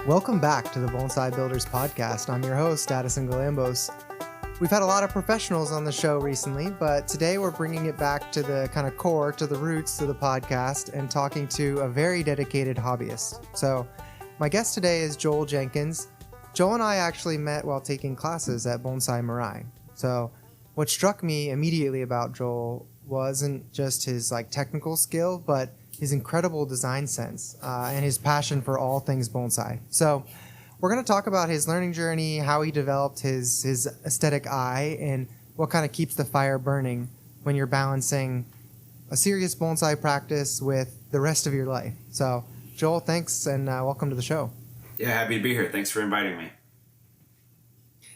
Welcome back to the Bonsai Builders Podcast. I'm your host, Addison Galambos. We've had a lot of professionals on the show recently, but today we're bringing it back to the kind of core, to the roots of the podcast, and talking to a very dedicated hobbyist. So my guest today is Joel Jenkins. Joel and I actually met while taking classes at Bonsai Mirai. So what struck me immediately about Joel wasn't just his technical skill, but his incredible design sense and his passion for all things bonsai. So we're going to talk about his learning journey, how he developed his aesthetic eye, and what kind of keeps the fire burning when you're balancing a serious bonsai practice with the rest of your life. So Joel, thanks, and welcome to the show. Yeah, happy to be here. Thanks for inviting me.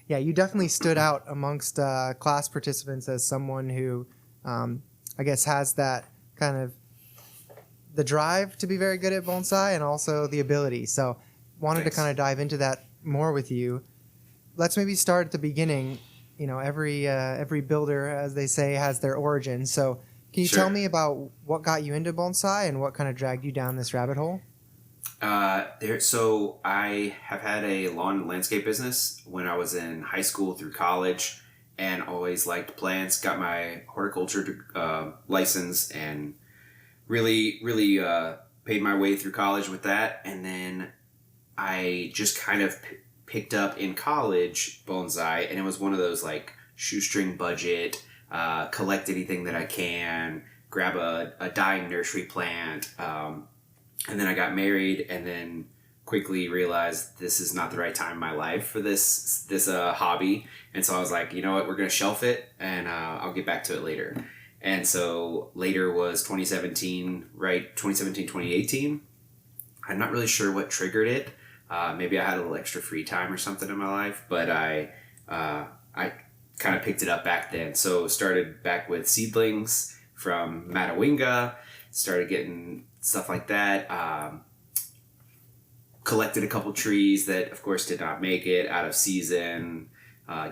Yeah, you definitely stood out amongst class participants as someone who, I guess, has that kind of the drive to be very good at bonsai and also the ability. So wanted Thanks. to kind of dive into that more with you. Let's maybe start at the beginning. You know, every builder, as they say, has their origin. So can you Sure. tell me about what got you into bonsai and what kind of dragged you down this rabbit hole? So I have had a lawn and landscape business when I was in high school through college, and always liked plants. Got my horticulture license and really paid my way through college with that. And then I just kind of picked up in college bonsai, and it was one of those shoestring budget, collect anything that I can, grab a dying nursery plant. And then I got married, and then quickly realized this is not the right time in my life for this hobby. And so I was like, you know what, we're going to shelf it, and I'll get back to it later. And so later was 2017, 2018. I'm not really sure what triggered it. Maybe I had a little extra free time or something in my life, but I kind of picked it up back then. So started back with seedlings from Matawinga, started getting stuff like that. Collected a couple trees that, of course, did not make it, out of season,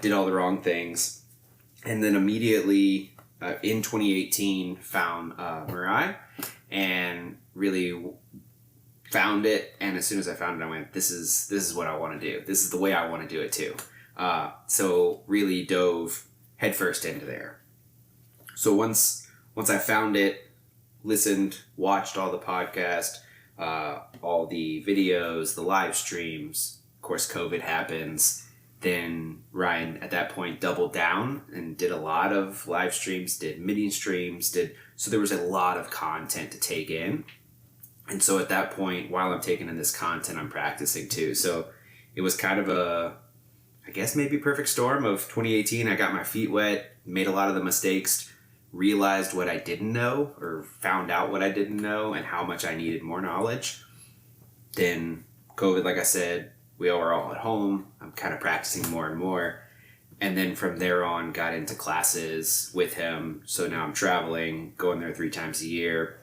did all the wrong things. And then immediately in 2018 found Mirai and really found it. And as soon as I found it, I went, this is what I want to do. This is the way I want to do it too. So really dove headfirst into there. So once I found it, listened, watched all the podcasts, all the videos, the live streams. Of course, COVID happens. Then Ryan, at that point, doubled down and did a lot of live streams, did mini streams, so there was a lot of content to take in. And so at that point, while I'm taking in this content, I'm practicing too. So it was kind of I guess maybe perfect storm of 2018. I got my feet wet, made a lot of the mistakes, realized what I didn't know, or found out what I didn't know and how much I needed more knowledge. Then COVID, like I said, we were all at home. I'm kind of practicing more and more. And then from there on, got into classes with him. So now I'm traveling, going there 3 times a year,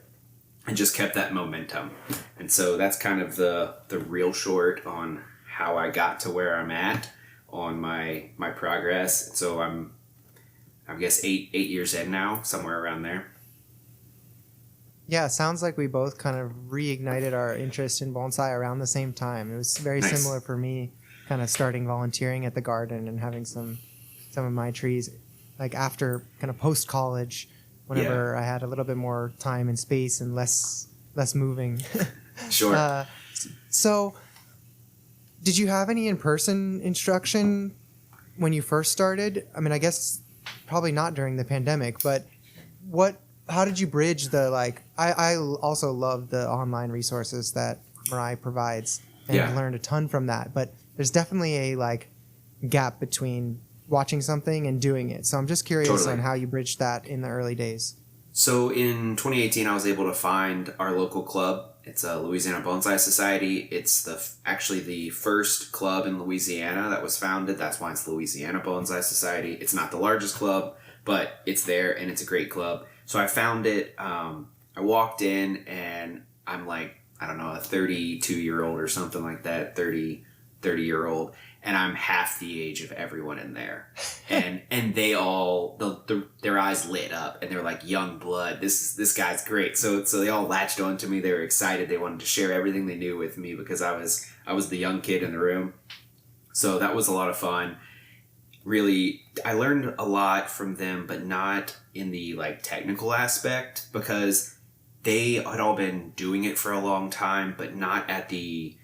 and just kept that momentum. And so that's kind of the real short on how I got to where I'm at on my progress. So I guess 8 years in now, somewhere around there. Yeah, it sounds like we both kind of reignited our interest in bonsai around the same time. It was very Nice. similar for me, kind of starting volunteering at the garden and having some of my trees, after kind of post-college, whenever I had a little bit more time and space and less moving. Sure. So did you have any in-person instruction when you first started? I mean, I guess probably not during the pandemic, but how did you bridge I also love the online resources that Mirai provides, and I've learned a ton from that, but there's definitely a gap between watching something and doing it. So I'm just curious on how you bridged that in the early days. So in 2018, I was able to find our local club. It's a Louisiana Bonsai Society. It's actually the first club in Louisiana that was founded. That's why it's Louisiana Bonsai Society. It's not the largest club, but it's there, and it's a great club. So I found it. I walked in, and I'm I don't know, a 32-year-old or something like that, 30-year-old, and I'm half the age of everyone in there. And they all, their eyes lit up, and they're like, young blood, this guy's great. So they all latched onto me. They were excited. They wanted to share everything they knew with me because I was I was the young kid in the room. So that was a lot of fun. Really, I learned a lot from them, but not in the like technical aspect, because they had all been doing it for a long time, but not at the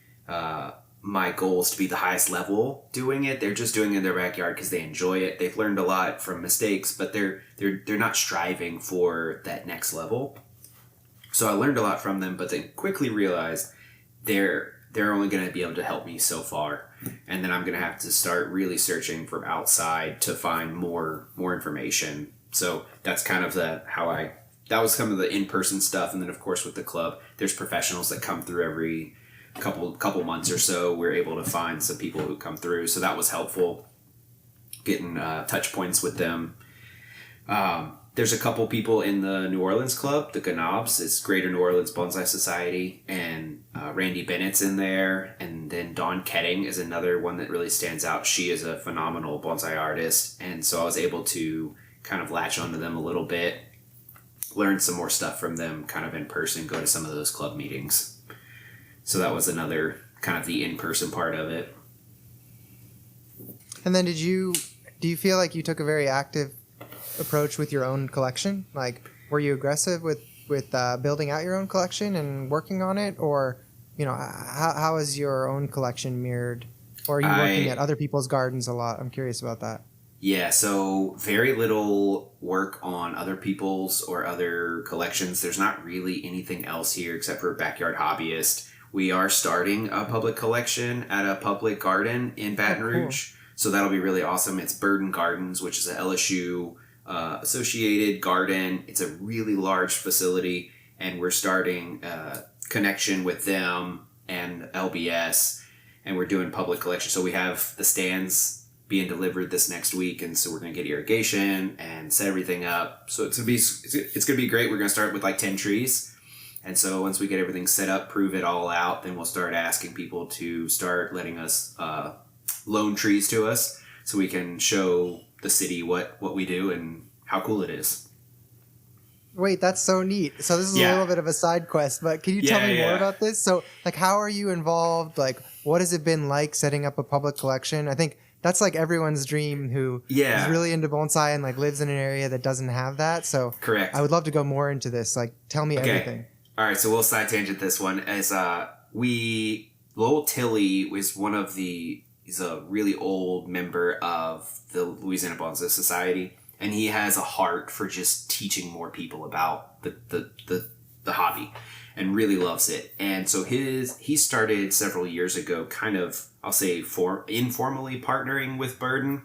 my goal is to be the highest level doing it. They're just doing it in their backyard because they enjoy it. They've learned a lot from mistakes, but they're not striving for that next level. So I learned a lot from them, but then quickly realized they're only going to be able to help me so far, and then I'm going to have to start really searching from outside to find more information. So that's kind of that was some of the in-person stuff. And then of course with the club, there's professionals that come through every couple months or so. We're able to find some people who come through, so that was helpful, getting touch points with them. There's a couple people in the New Orleans club, the Ganobs. It's Greater New Orleans Bonsai Society, and Randy Bennett's in there, and then Dawn Ketting is another one that really stands out. She is a phenomenal bonsai artist, and so I was able to kind of latch onto them a little bit, learn some more stuff from them kind of in person, go to some of those club meetings. So that was another kind of the in-person part of it. And then do you feel like you took a very active approach with your own collection? Like, were you aggressive with building out your own collection and working on it? Or, how is your own collection mirrored? Or are you working at other people's gardens a lot? I'm curious about that. Yeah, so very little work on other people's or other collections. There's not really anything else here except for Backyard Hobbyist. We are starting a public collection at a public garden in Baton Rouge. Cool. So that'll be really awesome. It's Burden Gardens, which is an LSU associated garden. It's a really large facility, and we're starting a connection with them and LBS, and we're doing public collection. So we have the stands being delivered this next week, and so we're going to get irrigation and set everything up. So it's gonna be great. We're going to start with like 10 trees. And so once we get everything set up, prove it all out, then we'll start asking people to start letting us loan trees to us so we can show the city what we do and how cool it is. Wait, that's so neat. So this is a little bit of a side quest, but can you tell me more about this? So, like, how are you involved? Like, what has it been like setting up a public collection? I think that's like everyone's dream who is really into bonsai and like lives in an area that doesn't have that. So correct. I would love to go more into this. Like, tell me everything. All right, so we'll side tangent this one. As Lowell Tilley is he's a really old member of the Louisiana Bonsai Society, and he has a heart for just teaching more people about the hobby, and really loves it. And so he started several years ago, kind of, I'll say, informally partnering with Burden,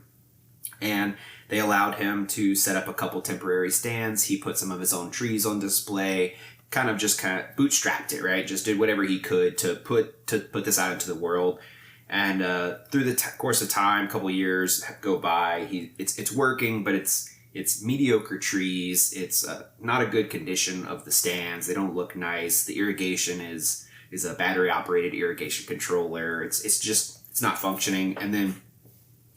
and they allowed him to set up a couple temporary stands. He put some of his own trees on display. Kind of bootstrapped it, right? Just did whatever he could to put this out into the world. And through the course of time, a couple of years go by. It's working, but it's mediocre trees. It's not a good condition of the stands. They don't look nice. The irrigation is a battery operated irrigation controller. It's not functioning. And then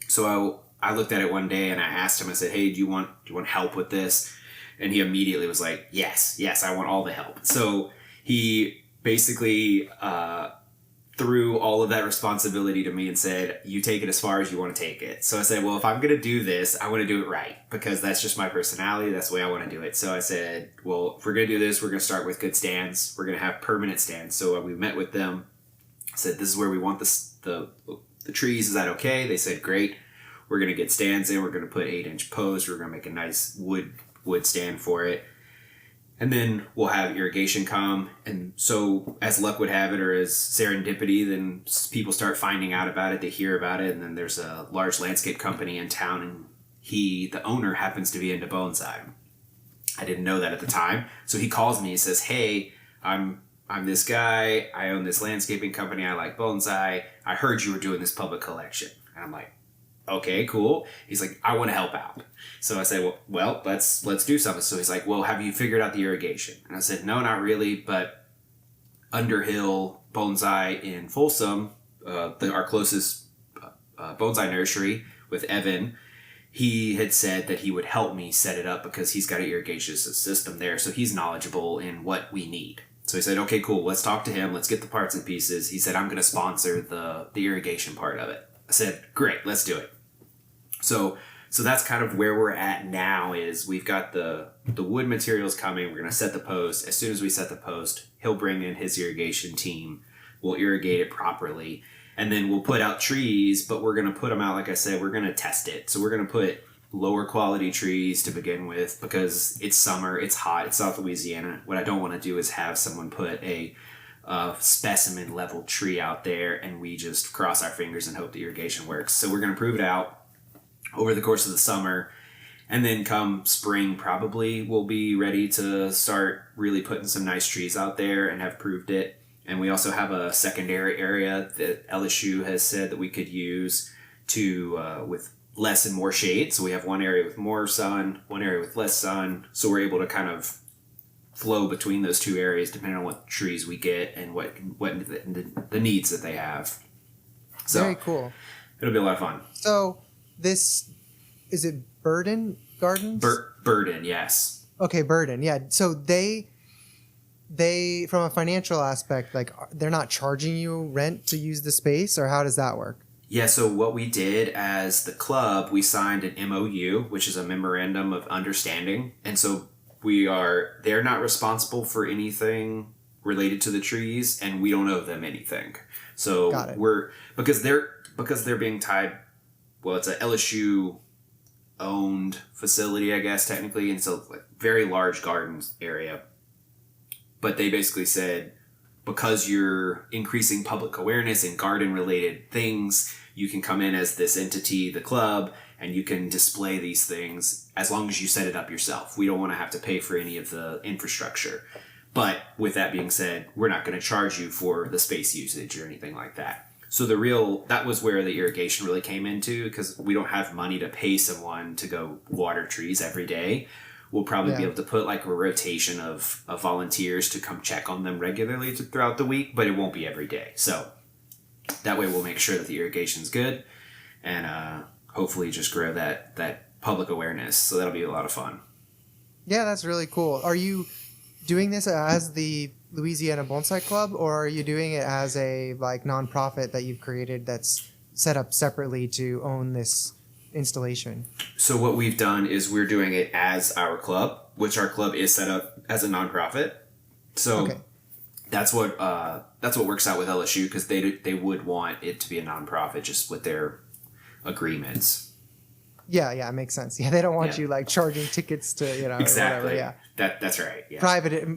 so I looked at it one day and I asked him. I said, "Hey, do you want help with this?" And he immediately was like, yes, I want all the help. So he basically threw all of that responsibility to me and said, you take it as far as you want to take it. So I said, well, if I'm going to do this, I want to do it right, because that's just my personality. That's the way I want to do it. So I said, well, if we're going to do this, we're going to start with good stands. We're going to have permanent stands. So we met with them, said, this is where we want the trees. Is that okay? They said, great. We're going to get stands in. We're going to put 8-inch posts. We're going to make a nice wood stand for it, and then we'll have irrigation come. And so as luck would have it, or as serendipity, then people start finding out about it, they hear about it, and then there's a large landscape company in town, and the owner happens to be into bonsai. I didn't know that at the time. So he calls me, he says, hey, I'm this guy, I own this landscaping company, I like bonsai, I heard you were doing this public collection. And I'm like, okay, cool. He's like, I want to help out. So I said, well, let's do something. So he's like, well, have you figured out the irrigation? And I said, no, not really, but Underhill Bonsai in Folsom, our closest bonsai nursery with Evan, he had said that he would help me set it up because he's got an irrigation system there. So he's knowledgeable in what we need. So he said, okay, cool. Let's talk to him. Let's get the parts and pieces. He said, I'm going to sponsor the irrigation part of it. I said, great, let's do it. So that's kind of where we're at now is we've got the wood materials coming. We're going to set the post. As soon as we set the post, he'll bring in his irrigation team. We'll irrigate it properly. And then we'll put out trees, but we're going to put them out, like I said, we're going to test it. So we're going to put lower quality trees to begin with because it's summer, it's hot, it's South Louisiana. What I don't want to do is have someone put a specimen level tree out there and we just cross our fingers and hope the irrigation works. So we're going to prove it out over the course of the summer, and then come spring probably we'll be ready to start really putting some nice trees out there and have proved it. And we also have a secondary area that LSU has said that we could use to with less and more shade. So we have one area with more sun, one area with less sun, so we're able to kind of flow between those two areas depending on what trees we get and what the needs that they have. So very cool. It'll be a lot of fun. So this, is it Burden Gardens? Burden, yes. Okay, Burden, yeah. So they from a financial aspect, like they're not charging you rent to use the space, or how does that work? Yeah, so what we did as the club, we signed an MOU, which is a memorandum of understanding. And so they're not responsible for anything related to the trees, and we don't owe them anything. So because they're being tied. Well, it's a LSU owned facility, I guess, technically. And so like very large gardens area. But they basically said, because you're increasing public awareness in garden related things, you can come in as this entity, the club, and you can display these things as long as you set it up yourself. We don't want to have to pay for any of the infrastructure. But with that being said, we're not going to charge you for the space usage or anything like that. So that was where the irrigation really came into, because we don't have money to pay someone to go water trees every day. We'll probably be able to put like a rotation of volunteers to come check on them regularly throughout the week, but it won't be every day. So that way we'll make sure that the irrigation's good and hopefully just grow that public awareness. So that'll be a lot of fun. Yeah, that's really cool. Are you doing this as the Louisiana Bonsai Club, or are you doing it as a like nonprofit that you've created that's set up separately to own this installation? So what we've done is we're doing it as our club, which our club is set up as a nonprofit. So that's what works out with LSU, because they would want it to be a nonprofit just with their agreements. Yeah, it makes sense. Yeah, they don't want you like charging tickets to, exactly. Whatever. Yeah, that's right. Yeah. Private, it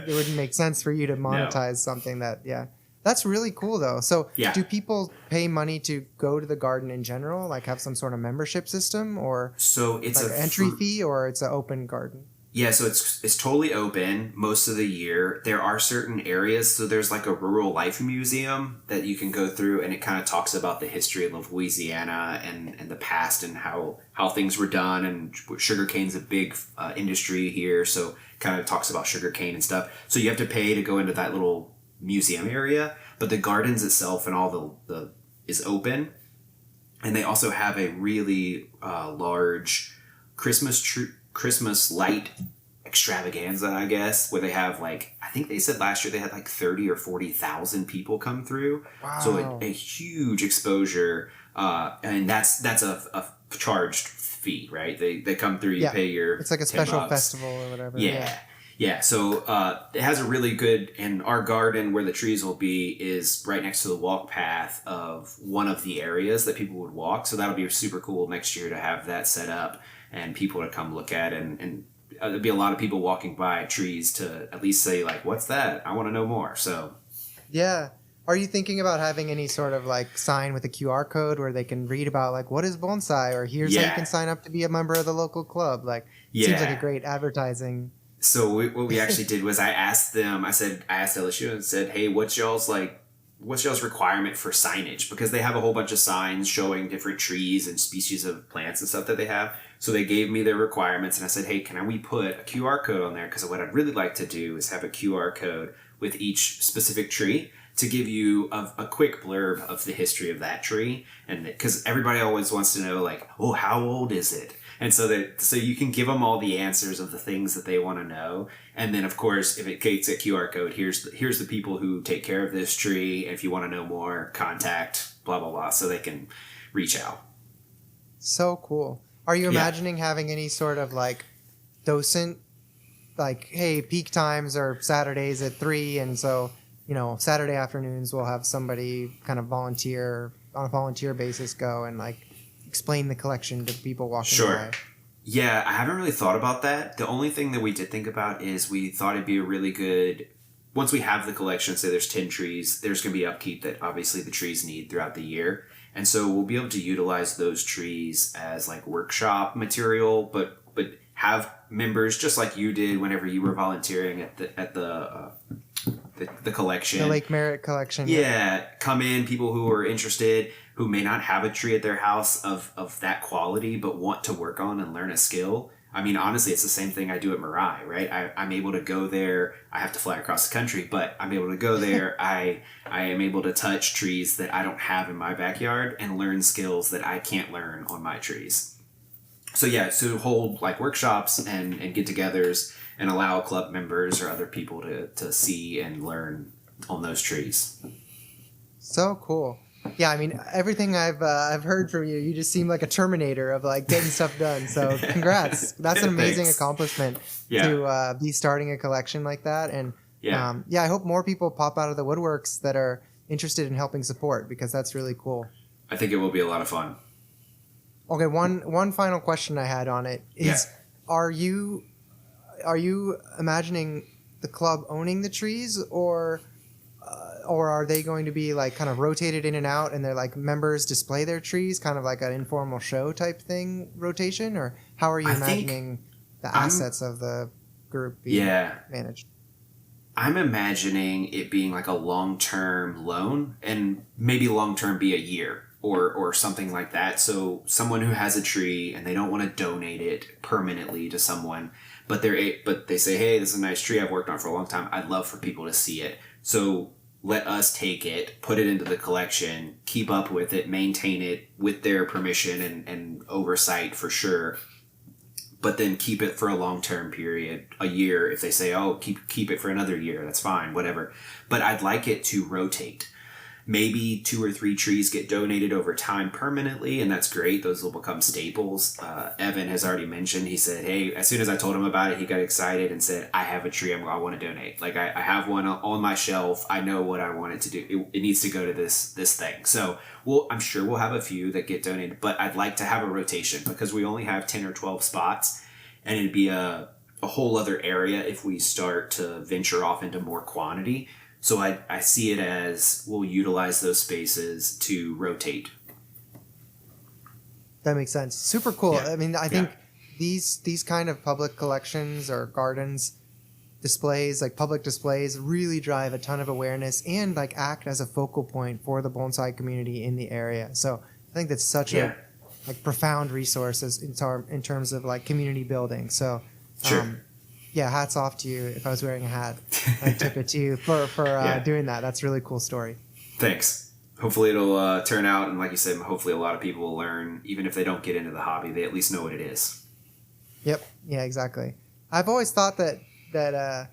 wouldn't make sense for you to monetize something that. Yeah, that's really cool though. So, do people pay money to go to the garden in general? Like have some sort of membership system, or so it's like an entry fee, or it's an open garden? Yeah, so it's totally open most of the year. There are certain areas, so there's like a rural life museum that you can go through, and it kind of talks about the history of Louisiana and the past and how things were done, and sugarcane's a big industry here, so kind of talks about sugarcane and stuff. So you have to pay to go into that little museum area, but the gardens itself and all the is open, and they also have a really large Christmas light extravaganza, I guess, where they have like, I think they said last year they had like 30 or 40,000 people come through. Wow. So a huge exposure, and that's a charged fee, right? They come through, you pay your it's like a special festival or whatever. Yeah. So it has a really good, and our garden where the trees will be is right next to the walk path of one of the areas that people would walk. So that'll be super cool next year to have that set up and people to come look at, and there'll be a lot of people walking by trees to at least say like, what's that? I want to know more. So yeah. Are you thinking about having any sort of like sign with a QR code where they can read about like what is bonsai, or here's how you can sign up to be a member of the local club? Like seems like a great advertising. So what we actually did was I asked LSU and said, hey, what's y'all's requirement for signage? Because they have a whole bunch of signs showing different trees and species of plants and stuff that they have. So they gave me their requirements, and I said, hey, can we put a QR code on there? Because what I'd really like to do is have a QR code with each specific tree. to give you a quick blurb of the history of that tree, and because everybody always wants to know, like, oh, how old is it? And so you can give them all the answers of the things that they want to know. And then, of course, if it takes a QR code, here's the people who take care of this tree. If you want to know more, contact blah, blah, blah, so they can reach out. So cool. Are you imagining having any sort of like docent, like, hey, peak times are Saturdays at 3, and so, Saturday afternoons we'll have somebody kind of volunteer on a volunteer basis go and like explain the collection to people walking by? Yeah, I haven't really thought about that. The only thing that we did think about is we thought it'd be a really good, once we have the collection, say there's 10 trees, there's going to be upkeep that obviously the trees need throughout the year. And so we'll be able to utilize those trees as like workshop material, but have members just like you did whenever you were volunteering at the collection. The Lake Merritt collection. Yeah, come in, people who are interested, who may not have a tree at their house of that quality, but want to work on and learn a skill. I mean, honestly, it's the same thing I do at Mirai, right? I'm able to go there. I have to fly across the country, but I'm able to go there. I am able to touch trees that I don't have in my backyard and learn skills that I can't learn on my trees. So yeah, so hold like workshops and get-togethers and allow club members or other people to see and learn on those trees. So cool. Yeah, I mean, everything I've heard from you, you just seem like a Terminator of like getting stuff done. So congrats. That's an amazing accomplishment to be starting a collection like that. And I hope more people pop out of the woodworks that are interested in helping support, because that's really cool. I think it will be a lot of fun. Okay, one final question I had on it is, are you imagining the club owning the trees, or are they going to be like kind of rotated in and out, and they're like members display their trees, kind of like an informal show type thing rotation? Or how are you imagining the assets of the group being managed? I'm imagining it being like a long-term loan, and maybe long-term be a year or something like that. So someone who has a tree and they don't want to donate it permanently to someone, but they say, hey, this is a nice tree I've worked on for a long time. I'd love for people to see it. So let us take it, put it into the collection, keep up with it, maintain it with their permission and oversight for sure. But then keep it for a long-term period, a year. If they say, oh, keep it for another year, that's fine, whatever. But I'd like it to rotate. Maybe 2 or 3 trees get donated over time permanently, and that's great. Those will become staples. Evan has already mentioned, he said, hey, as soon as I told him about it, he got excited and said, I have a tree I want to donate. Like, I have one on my shelf. I know what I want it to do. It needs to go to this thing. So I'm sure we'll have a few that get donated, but I'd like to have a rotation, because we only have 10 or 12 spots, and it'd be a whole other area if we start to venture off into more quantity. So I see it as we'll utilize those spaces to rotate. That makes sense. Super cool. Yeah. I mean, I think these kind of public collections or gardens displays, like public displays, really drive a ton of awareness and like act as a focal point for the bonsai community in the area. So I think that's such a like profound resource in terms of like community building. So hats off to you. If I was wearing a hat, I'd tip it to you for doing that. That's a really cool story. Thanks. Hopefully it'll turn out, and like you said, hopefully a lot of people will learn. Even if they don't get into the hobby, they at least know what it is. Yep. Yeah, exactly. I've always thought that the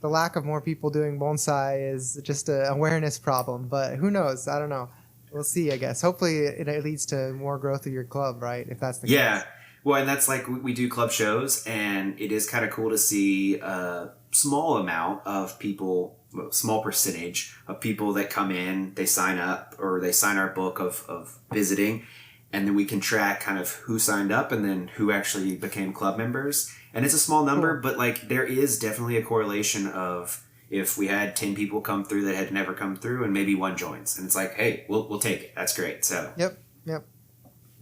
lack of more people doing bonsai is just an awareness problem, but who knows? I don't know. We'll see, I guess. Hopefully it leads to more growth of your club, right? If that's the case. Yeah. Well, and that's like we do club shows, and it is kind of cool to see a small amount of people, small percentage of people that come in, they sign up or they sign our book of visiting, and then we can track kind of who signed up and then who actually became club members. And it's a small number, but like there is definitely a correlation of if we had 10 people come through that had never come through and maybe one joins, and it's like, hey, we'll take it. That's great. So Yep.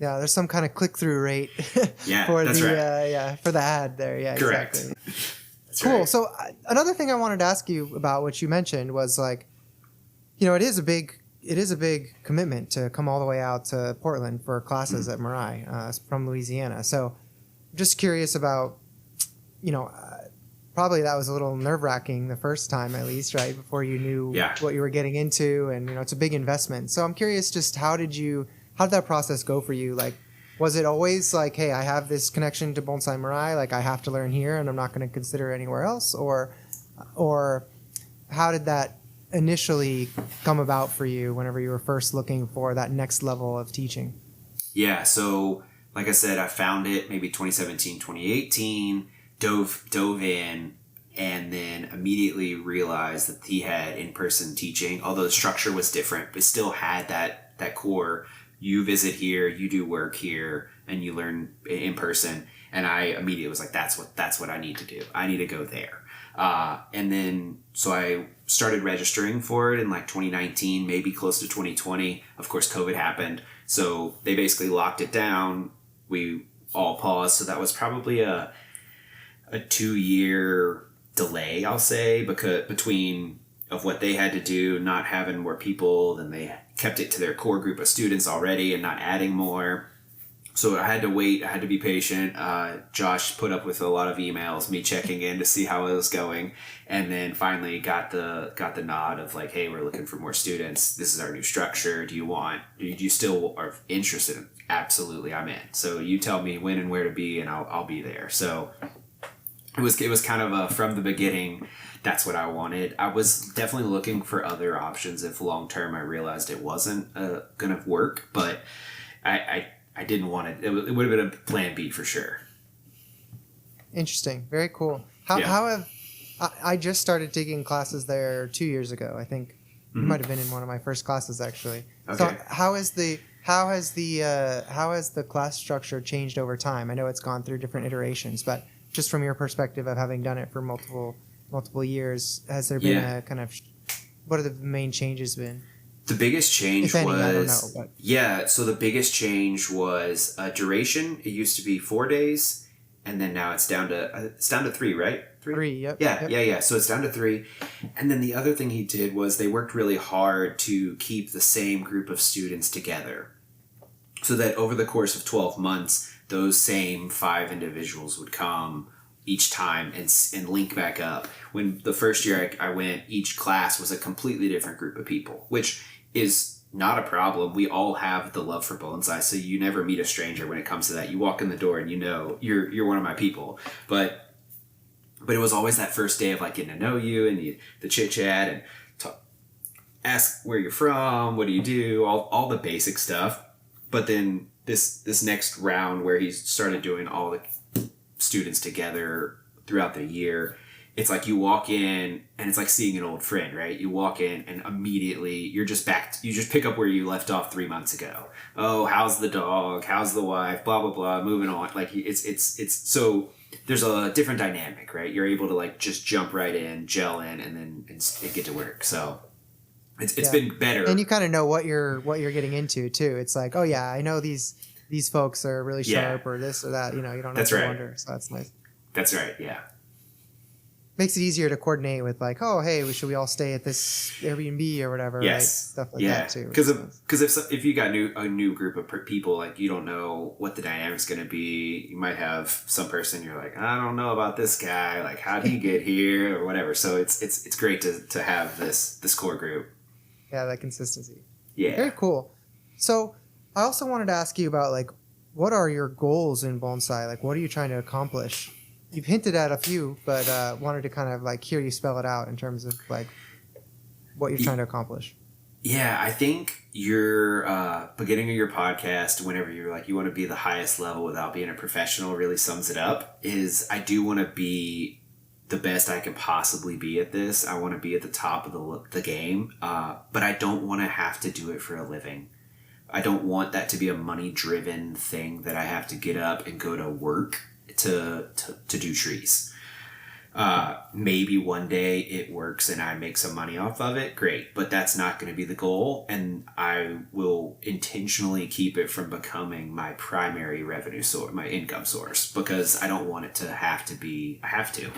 Yeah, there's some kind of click-through rate for that's right. For the ad there. Yeah, correct. Exactly. That's cool. Right. So another thing I wanted to ask you about, what you mentioned, was like, it is a big commitment to come all the way out to Portland for classes at Mirai from Louisiana. So just curious about, probably that was a little nerve-wracking the first time, at least, right? Before you knew what you were getting into, and it's a big investment. So I'm curious, just how did that process go for you? Like, was it always like, hey, I have this connection to Bonsai Mirai, like I have to learn here and I'm not going to consider anywhere else? Or how did that initially come about for you whenever you were first looking for that next level of teaching? Yeah, so like I said, I found it maybe 2017, 2018, dove in, and then immediately realized that he had in-person teaching, although the structure was different, but still had that core. You visit here, you do work here, and you learn in person. And I immediately was like, that's what I need to do. I need to go there. And then, so I started registering for it in like 2019, maybe close to 2020. Of course, COVID happened. So they basically locked it down. We all paused. So that was probably a 2-year delay, I'll say, because between of what they had to do, not having more people, then they kept it to their core group of students already and not adding more. So I had to wait. I had to be patient. Josh put up with a lot of emails, me checking in to see how it was going, and then finally got the nod of like, hey, we're looking for more students. This is our new structure. Do you still are interested? Absolutely, I'm in. So you tell me when and where to be, and I'll be there. So it was kind of from the beginning. That's what I wanted. I was definitely looking for other options if long term I realized it wasn't gonna work, but I didn't want it. It would have been a plan B for sure. Very cool. I just started taking classes there 2 years ago. I think you might have been in one of my first classes actually. Okay. So how has the class structure changed over time? I know it's gone through different iterations, but just from your perspective of having done it for multiple years, has there been a kind of, what are the main changes been? The biggest change if any, I don't know, but. Yeah, so the biggest change was duration. It used to be 4 days, and then now it's down to 3, right? 3, yep. Yeah. So it's down to 3. And then the other thing he did was they worked really hard to keep the same group of students together, so that over the course of 12 months, those same 5 individuals would come each time and link back up. When the first year I went, each class was a completely different group of people, which is not a problem. We all have the love for bonsai, so you never meet a stranger when it comes to that. You walk in the door and you're one of my people. But it was always that first day of like getting to know you and the chit chat and ask where you're from, what do you do, all the basic stuff. But then this next round where he started doing all the students together throughout the year, it's like you walk in and it's like seeing an old friend, right? You walk in and immediately you're just back. You just pick up where you left off 3 months ago. Oh, how's the dog? How's the wife? Blah, blah, blah. Moving on. Like it's so there's a different dynamic, right? You're able to like just jump right in, gel in, and then and get to work. So it's been better. And you kind of know what you're getting into too. It's like, oh yeah, I know these folks are really sharp or this or that. You don't have to wonder. So that's nice. That's right. Yeah. Makes it easier to coordinate with like, oh, hey, should we all stay at this Airbnb or whatever? Yes. Right? Stuff like that too. Because if you got a new group of people, like you don't know what the dynamic's going to be. You might have some person you're like, I don't know about this guy. Like, how did he get here or whatever? So it's great to have this core group. Yeah, that consistency. Yeah. Very cool. So I also wanted to ask you about like, what are your goals in bonsai? Like, what are you trying to accomplish? You've hinted at a few, but wanted to kind of like hear you spell it out in terms of like what you're trying to accomplish. Yeah, I think your beginning of your podcast, whenever you're like you want to be the highest level without being a professional, really sums it up. Is I do want to be the best I can possibly be at this. I want to be at the top of the game, but I don't want to have to do it for a living. I don't want that to be a money-driven thing that I have to get up and go to work to do trees. Maybe one day it works and I make some money off of it, great, but that's not going to be the goal, and I will intentionally keep it from becoming my primary revenue source, my income source, because I don't want it to have to be I have to.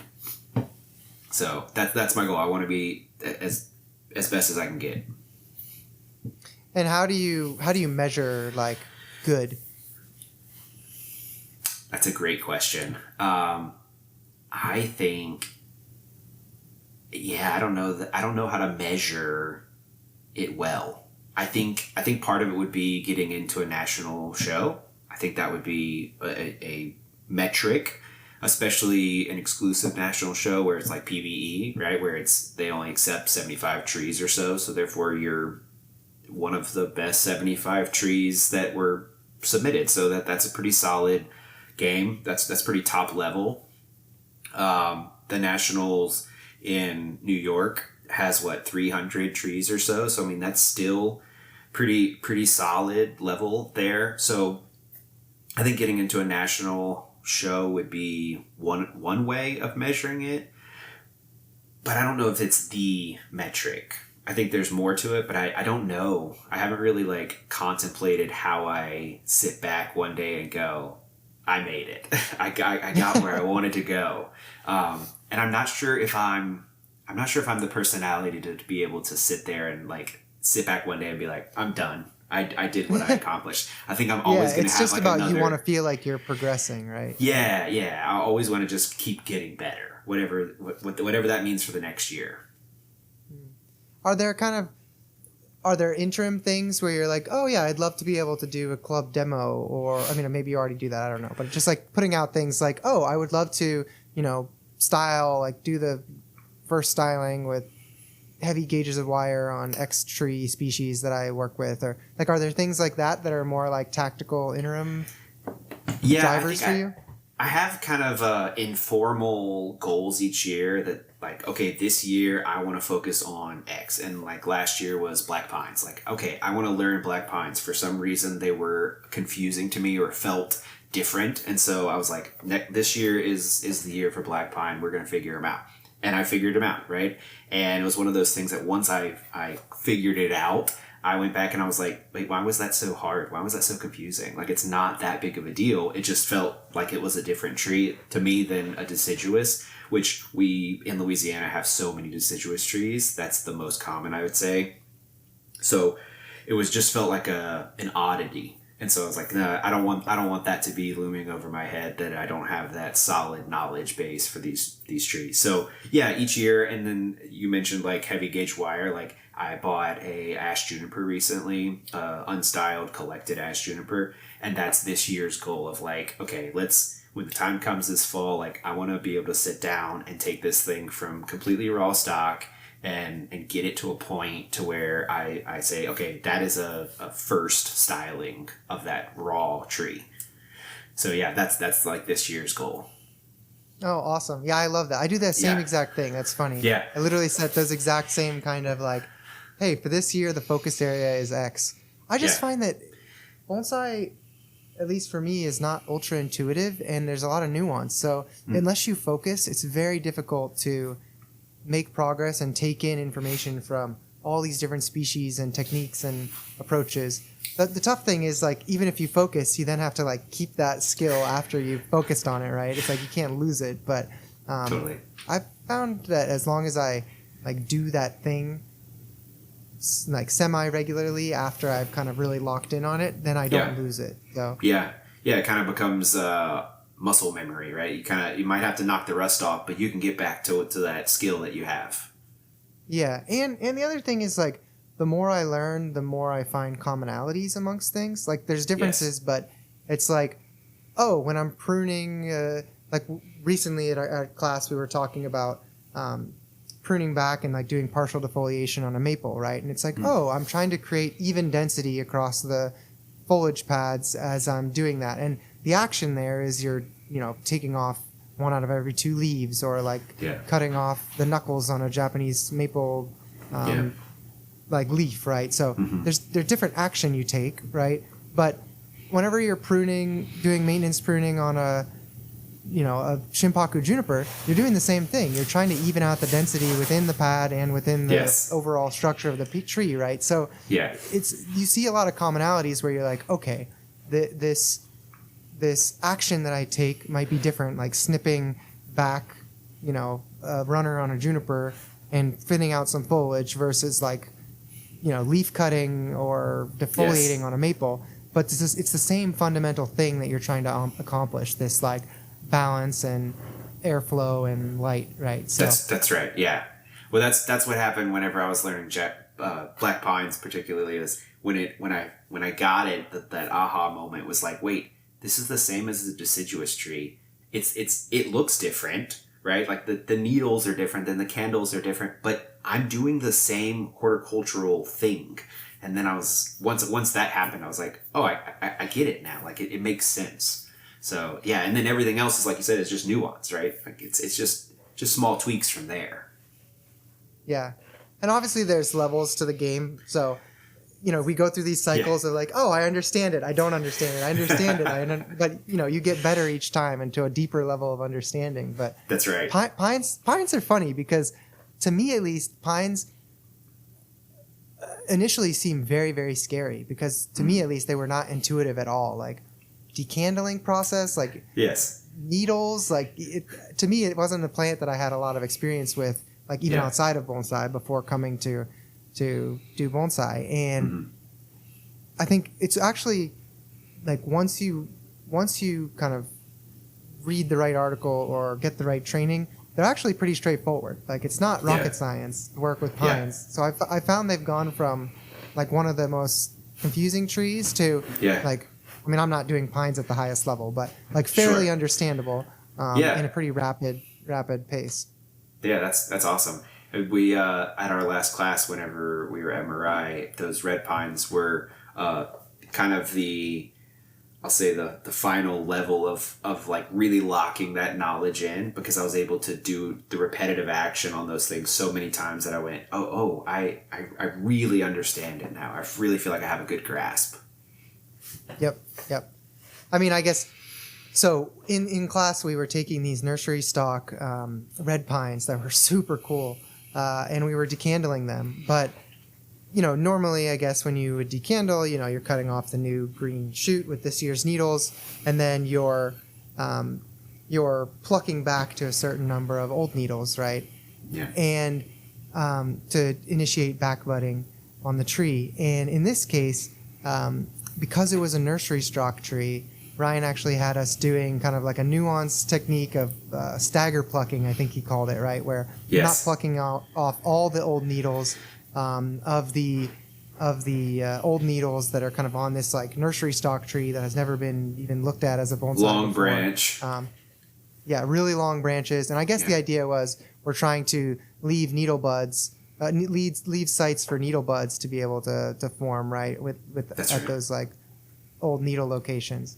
So that's my goal. I want to be as best as I can get. And how do you measure like good? That's a great question. I think yeah, I don't know I don't know how to measure it well. I think part of it would be getting into a national show. I think that would be a metric, especially an exclusive national show where it's like PVE, right? Where they only accept 75 trees or so. So therefore you're one of the best 75 trees that were submitted. So that's a pretty solid game. That's pretty top level. The nationals in New York has 300 trees or so. So I mean that's still pretty solid level there. So I think getting into a national show would be one way of measuring it, but I don't know if it's the metric. I think there's more to it, but I don't know. I haven't really contemplated how I sit back one day and go, I made it. I got where I wanted to go. And I'm not sure if I'm the personality to be able to sit there and sit back one day and be like, I'm done. I did what I accomplished. I think I'm always going to have it's just about another... you want to feel like you're progressing, right? Yeah. I always want to just keep getting better, whatever that means for the next year. Are there interim things where you're like, oh yeah, I'd love to be able to do a club demo, or I mean, maybe you already do that, I don't know, but just putting out things like, oh, I would love to, style, do the first styling with heavy gauges of wire on X tree species that I work with, or are there things like that are more tactical interim drivers for you? I have kind of informal goals each year that okay, this year I want to focus on X, and last year was black pines. Okay, I want to learn black pines. For some reason they were confusing to me or felt different, and so I was like, this year is the year for black pine. We're going to figure them out. And I figured them out, right? And it was one of those things that once I figured it out, I went back and I was like, wait, why was that so hard? Why was that so confusing? It's not that big of a deal. It just felt like it was a different tree to me than a deciduous, which we in Louisiana have so many deciduous trees. That's the most common, I would say. So it was just felt like an oddity. And so I was like, no, I don't want that to be looming over my head, that I don't have that solid knowledge base for these trees. So yeah, each year. And then you mentioned heavy gauge wire. I bought a ash juniper recently, unstyled collected ash juniper. And that's this year's goal of okay, when the time comes this fall, I want to be able to sit down and take this thing from completely raw stock and get it to a point to where I say, okay, that is a first styling of that raw tree. So yeah, that's this year's goal. Oh, awesome. Yeah, I love that. I do that same exact thing. That's funny. Yeah. I literally set those exact same kind of hey, for this year, the focus area is X. I just find that bonsai, at least for me, is not ultra intuitive, and there's a lot of nuance. So unless you focus, it's very difficult to make progress and take in information from all these different species and techniques and approaches. The tough thing is even if you focus, you then have to keep that skill after you've focused on it, right? It's you can't lose it. But Totally. I've found that as long as I do that thing semi regularly after I've kind of really locked in on it, then I don't lose it. So yeah, it kind of becomes muscle memory, right? You might have to knock the rust off, but you can get back to that skill that you have. Yeah, and the other thing is the more I learn, the more I find commonalities amongst things. There's differences, but it's oh, when I'm pruning, recently at our class we were talking about pruning back and doing partial defoliation on a maple, right? And it's oh, I'm trying to create even density across the foliage pads as I'm doing that, and the action there is you're taking off one out of every 2 leaves, or cutting off the knuckles on a Japanese maple leaf, right? So there's different action you take, right? But whenever you're pruning, doing maintenance pruning on a Shinpaku juniper, you're doing the same thing. You're trying to even out the density within the pad and within the overall structure of the tree, right? So you see a lot of commonalities where you're okay, this action that I take might be different, snipping back, a runner on a juniper and thinning out some foliage versus leaf cutting or defoliating on a maple. But it's the same fundamental thing that you're trying to accomplish, this balance and airflow and light, right? So that's right. Yeah. Well, that's what happened whenever I was learning black pines, particularly, is when I got it, that aha moment was like, wait, this is the same as the deciduous tree. It looks different, right? Like the needles are different, then the candles are different, but I'm doing the same horticultural thing. And then I was once that happened, I was like, oh, I get it now. Like it makes sense. So yeah, and then everything else is, like you said, is just nuance, right? Like it's just small tweaks from there. Yeah, and obviously there's levels to the game, so we go through these cycles of like, oh, I understand it, I don't understand it, I understand it, but you get better each time into a deeper level of understanding. But that's right. Pines are funny because, to me at least, pines initially seem very, very scary because, to me at least, they were not intuitive at all. Like decandling process, like yes, needles, like to me it wasn't a plant that I had a lot of experience with, like even outside of bonsai before coming to do bonsai. And I think it's actually like once you kind of read the right article or get the right training, they're actually pretty straightforward. Like it's not rocket science to work with pines. So I found they've gone from like one of the most confusing trees to like, I mean, I'm not doing pines at the highest level, but like fairly understandable in a pretty rapid pace. Yeah, that's awesome. We at our last class, whenever we were at Mirai, those red pines were kind of I'll say the final level of like really locking that knowledge in, because I was able to do the repetitive action on those things so many times that I went, I really understand it now. I really feel like I have a good grasp. Yep. I mean, I guess, so in class we were taking these nursery stock red pines that were super cool, and we were decandling them. But, normally I guess when you would decandle, you're cutting off the new green shoot with this year's needles, and then you're plucking back to a certain number of old needles, right? Yeah. And to initiate back budding on the tree. And in this case, because it was a nursery stock tree, Ryan actually had us doing kind of like a nuanced technique of stagger plucking, I think he called it, right? Where you're not plucking off all the old needles of the old needles that are kind of on this like nursery stock tree that has never been even looked at as a bonsai long before. branch. Really long branches. And I guess the idea was we're trying to leave needle buds, leave sites for needle buds to be able to form, right? At those like old needle locations.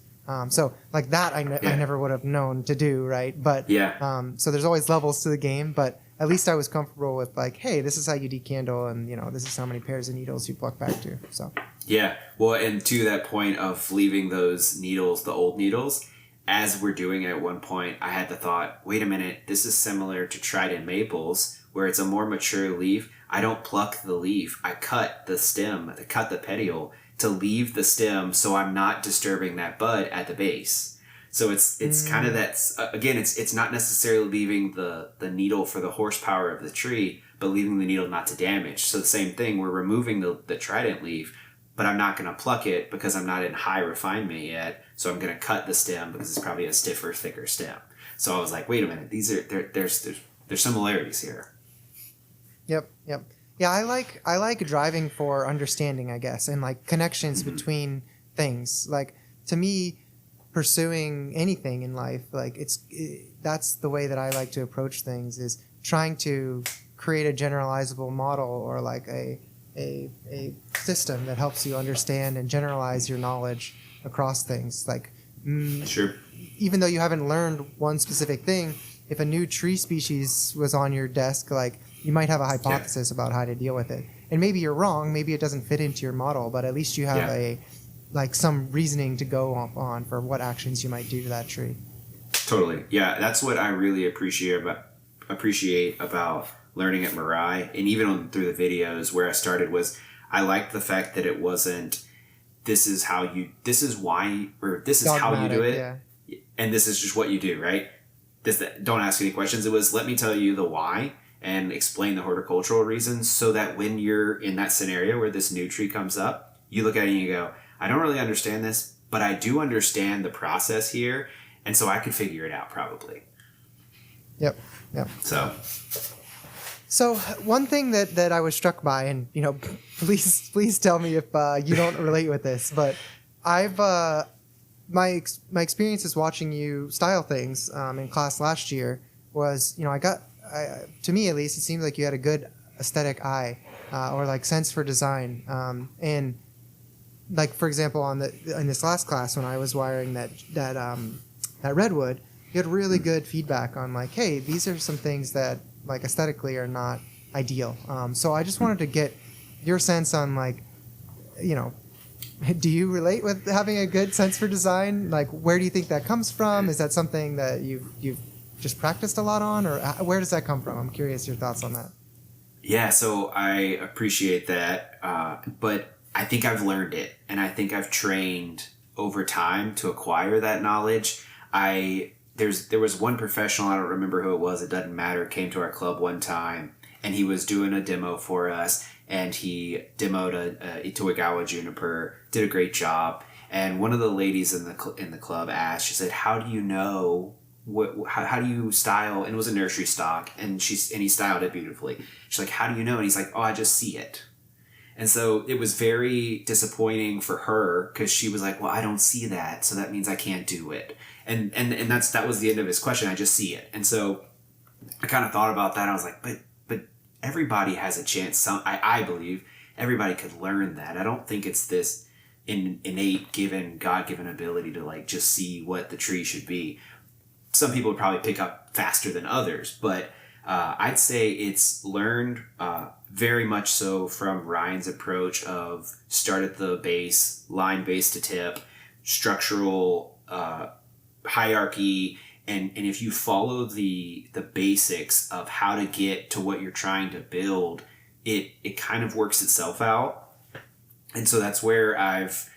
So like that I never would have known to do, right? But so there's always levels to the game, but at least I was comfortable with like, hey, this is how you decandle, and this is how many pairs of needles you pluck back to. So well, and to that point of leaving those needles, the old needles, as we're doing it at one point, I had the thought, wait a minute, this is similar to trident maples, where it's a more mature leaf. I don't pluck the leaf, I cut the stem, I cut the petiole to leave the stem, so I'm not disturbing that bud at the base. So it's kind of that, again, it's not necessarily leaving the needle for the horsepower of the tree, but leaving the needle not to damage. So the same thing, we're removing the trident leaf, but I'm not going to pluck it because I'm not in high refinement yet. So I'm going to cut the stem because it's probably a stiffer, thicker stem. So I was like, wait a minute, there's similarities here. Yep. Yeah, I like driving for understanding, I guess, and like connections between things. Like, to me, pursuing anything in life, like that's the way that I like to approach things, is trying to create a generalizable model or like a system that helps you understand and generalize your knowledge across things. Like, sure. Even though you haven't learned one specific thing, if a new tree species was on your desk, like, you might have a hypothesis about how to deal with it. And maybe you're wrong, maybe it doesn't fit into your model, but at least you have some reasoning to go on for what actions you might do to that tree. Totally. Yeah, that's what I really appreciate about learning at Mirai, and even through the videos where I started, was I liked the fact that it wasn't this is how you do it, and this is just what you do, right? Don't ask any questions. It was, let me tell you the why and explain the horticultural reasons, so that when you're in that scenario where this new tree comes up, you look at it and you go, I don't really understand this, but I do understand the process here, and so I could figure it out probably. Yep. So So one thing that I was struck by, and please tell me if you don't relate with this, but I've my experiences watching you style things in class last year was, to me at least, it seemed like you had a good aesthetic eye or like sense for design, and like for example in this last class when I was wiring that redwood, you had really good feedback on like, hey, these are some things that like aesthetically are not ideal. So I just wanted to get your sense on like, do you relate with having a good sense for design? Like, where do you think that comes from? Is that something that you've just practiced a lot on, or where does that come from? I'm curious your thoughts on that. Yeah, so I appreciate that, but I think I've learned it, and I think I've trained over time to acquire that knowledge. There was one professional, I don't remember who it was, it doesn't matter, came to our club one time, and he was doing a demo for us, and he demoed a Itoigawa juniper, did a great job, and one of the ladies in the club asked, she said, how do you know, how do you style, and it was a nursery stock, and he styled it beautifully. She's like, how do you know? And he's like, oh, I just see it. And so it was very disappointing for her because she was like, well, I don't see that, so that means I can't do it. And that was the end of his question. I just see it. And so I kind of thought about that. I was like, but everybody has a chance. I believe everybody could learn that. I don't think it's this innate God-given ability to like just see what the tree should be. Some people would probably pick up faster than others, but I'd say it's learned very much so from Ryan's approach of start at the base, line base to tip, structural hierarchy, and if you follow the basics of how to get to what you're trying to build, it kind of works itself out. And so that's where I've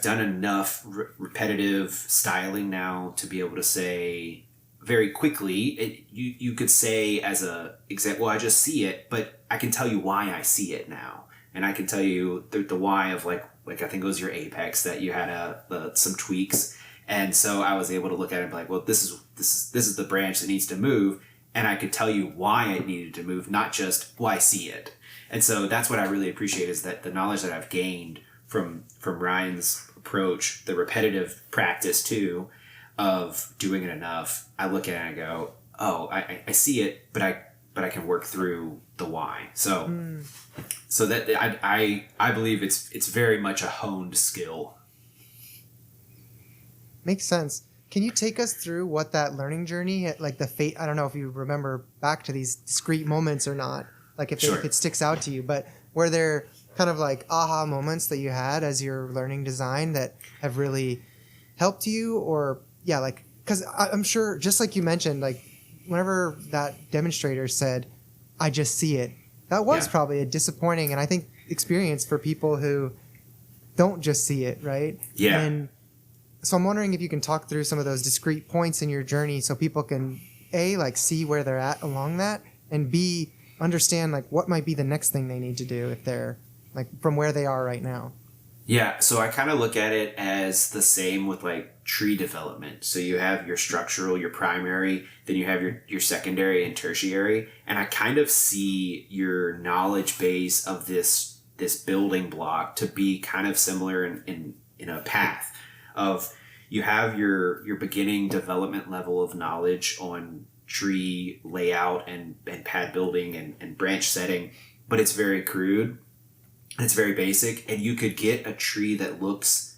done enough repetitive styling now to be able to say very quickly, you could say as a example, well, I just see it, but I can tell you why I see it now. And I can tell you the why of like I think it was your apex that you had some tweaks. And so I was able to look at it and be like, well, this is the branch that needs to move. And I could tell you why it needed to move, not just, well, I see it. And so that's what I really appreciate is that the knowledge that I've gained from Ryan's approach, the repetitive practice too, of doing it enough, I look at it and I go, oh, I see it, but I can work through the why. So so that I believe it's very much a honed skill. Makes sense. Can you take us through what that learning journey, like I don't know if you remember back to these discrete moments or not, like if it sticks out to you, but were there kind of like aha moments that you had as you're learning design that have really helped you? Or yeah, like, because I'm sure, just like you mentioned, like whenever that demonstrator said, I just see it, that was probably a disappointing, and I think, experience for people who don't just see it, right? Yeah. And so I'm wondering if you can talk through some of those discrete points in your journey so people can, A, like see where they're at along that, and B, understand like what might be the next thing they need to do if they're like from where they are right now. Yeah, so I kind of look at it as the same with like tree development. So you have your structural, your primary, then you have your secondary and tertiary, and I kind of see your knowledge base of this building block to be kind of similar in a path of you have your beginning development level of knowledge on tree layout and pad building and branch setting, but it's very crude. It's very basic, and you could get a tree that looks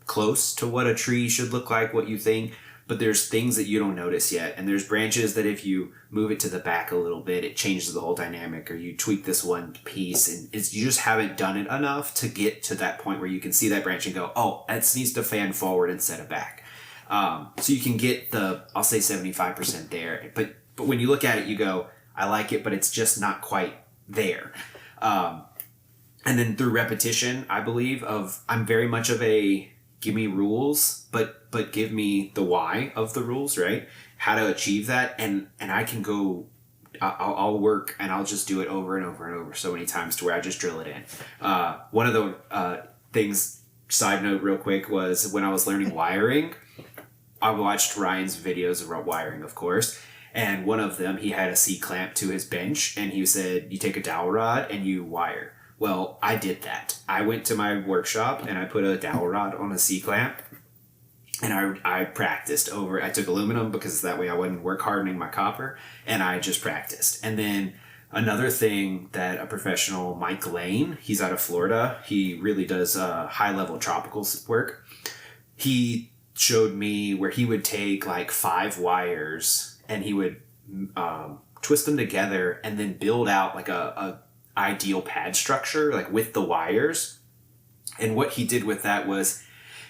close to what a tree should look like, what you think, but there's things that you don't notice yet, and there's branches that if you move it to the back a little bit, it changes the whole dynamic, or you tweak this one piece, and you just haven't done it enough to get to that point where you can see that branch and go, oh, it needs to fan forward instead of back. So you can get I'll say 75% there, but when you look at it, you go, I like it, but it's just not quite there. And then through repetition, I believe I'm very much of a give me rules, but give me the why of the rules, right? How to achieve that, and I can go. I'll work and I'll just do it over and over and over so many times to where I just drill it in. One of the things, side note real quick, was when I was learning wiring, I watched Ryan's videos about wiring, of course, And one of them, he had a C-clamp to his bench, and he said, you take a dowel rod and you wire. Well, I did that. I went to my workshop and I put a dowel rod on a C-clamp, and I practiced over. I took aluminum because that way I wouldn't work hardening my copper, and I just practiced. And then another thing that a professional, Mike Lane, he's out of Florida. He really does high-level tropical work. He showed me where he would take like 5 wires and he would twist them together and then build out like a ideal pad structure, like with the wires. And what he did with that was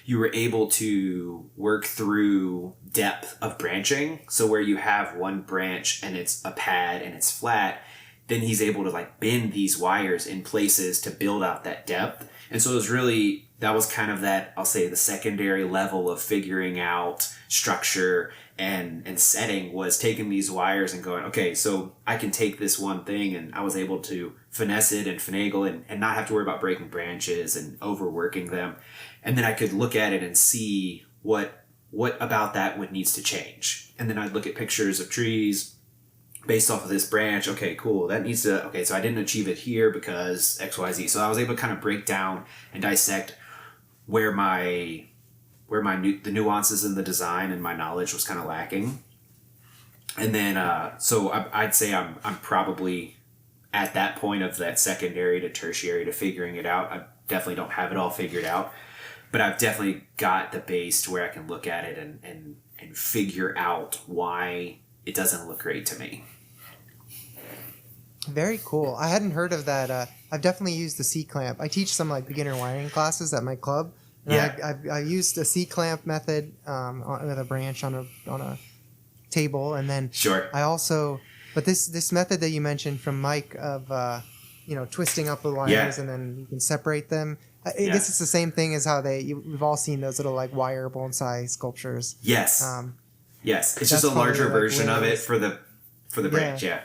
you were able to work through depth of branching. So where you have one branch and it's a pad and it's flat, then he's able to like bend these wires in places to build out that depth. And so it was really, that was kind of that, I'll say the secondary level of figuring out structure and setting, was taking these wires and going, okay, so I can take this one thing, and I was able to finesse it and finagle and not have to worry about breaking branches and overworking them. And then I could look at it and see what about that would needs to change. And then I'd look at pictures of trees based off of this branch. Okay, cool. That needs to, okay, so I didn't achieve it here because XYZ. So I was able to kind of break down and dissect where the nuances in the design and my knowledge was kind of lacking. And then, so I'd say I'm probably at that point of that secondary to tertiary to figuring it out. I definitely don't have it all figured out, but I've definitely got the base to where I can look at it and figure out why it doesn't look great to me. Very cool. I hadn't heard of that. I've definitely used the C-clamp. I teach some like beginner wiring classes at my club. And Yeah. I used a C-clamp method with a branch on a table, and then Sure. I also, but this method that you mentioned from Mike of twisting up the wires, Yeah. and then you can separate them. I guess it's the same thing as how we've all seen those little like wire bonsai sculptures. Yes. Yes. It's just that's a larger probably, like, version of it layers. for the branch. Yeah.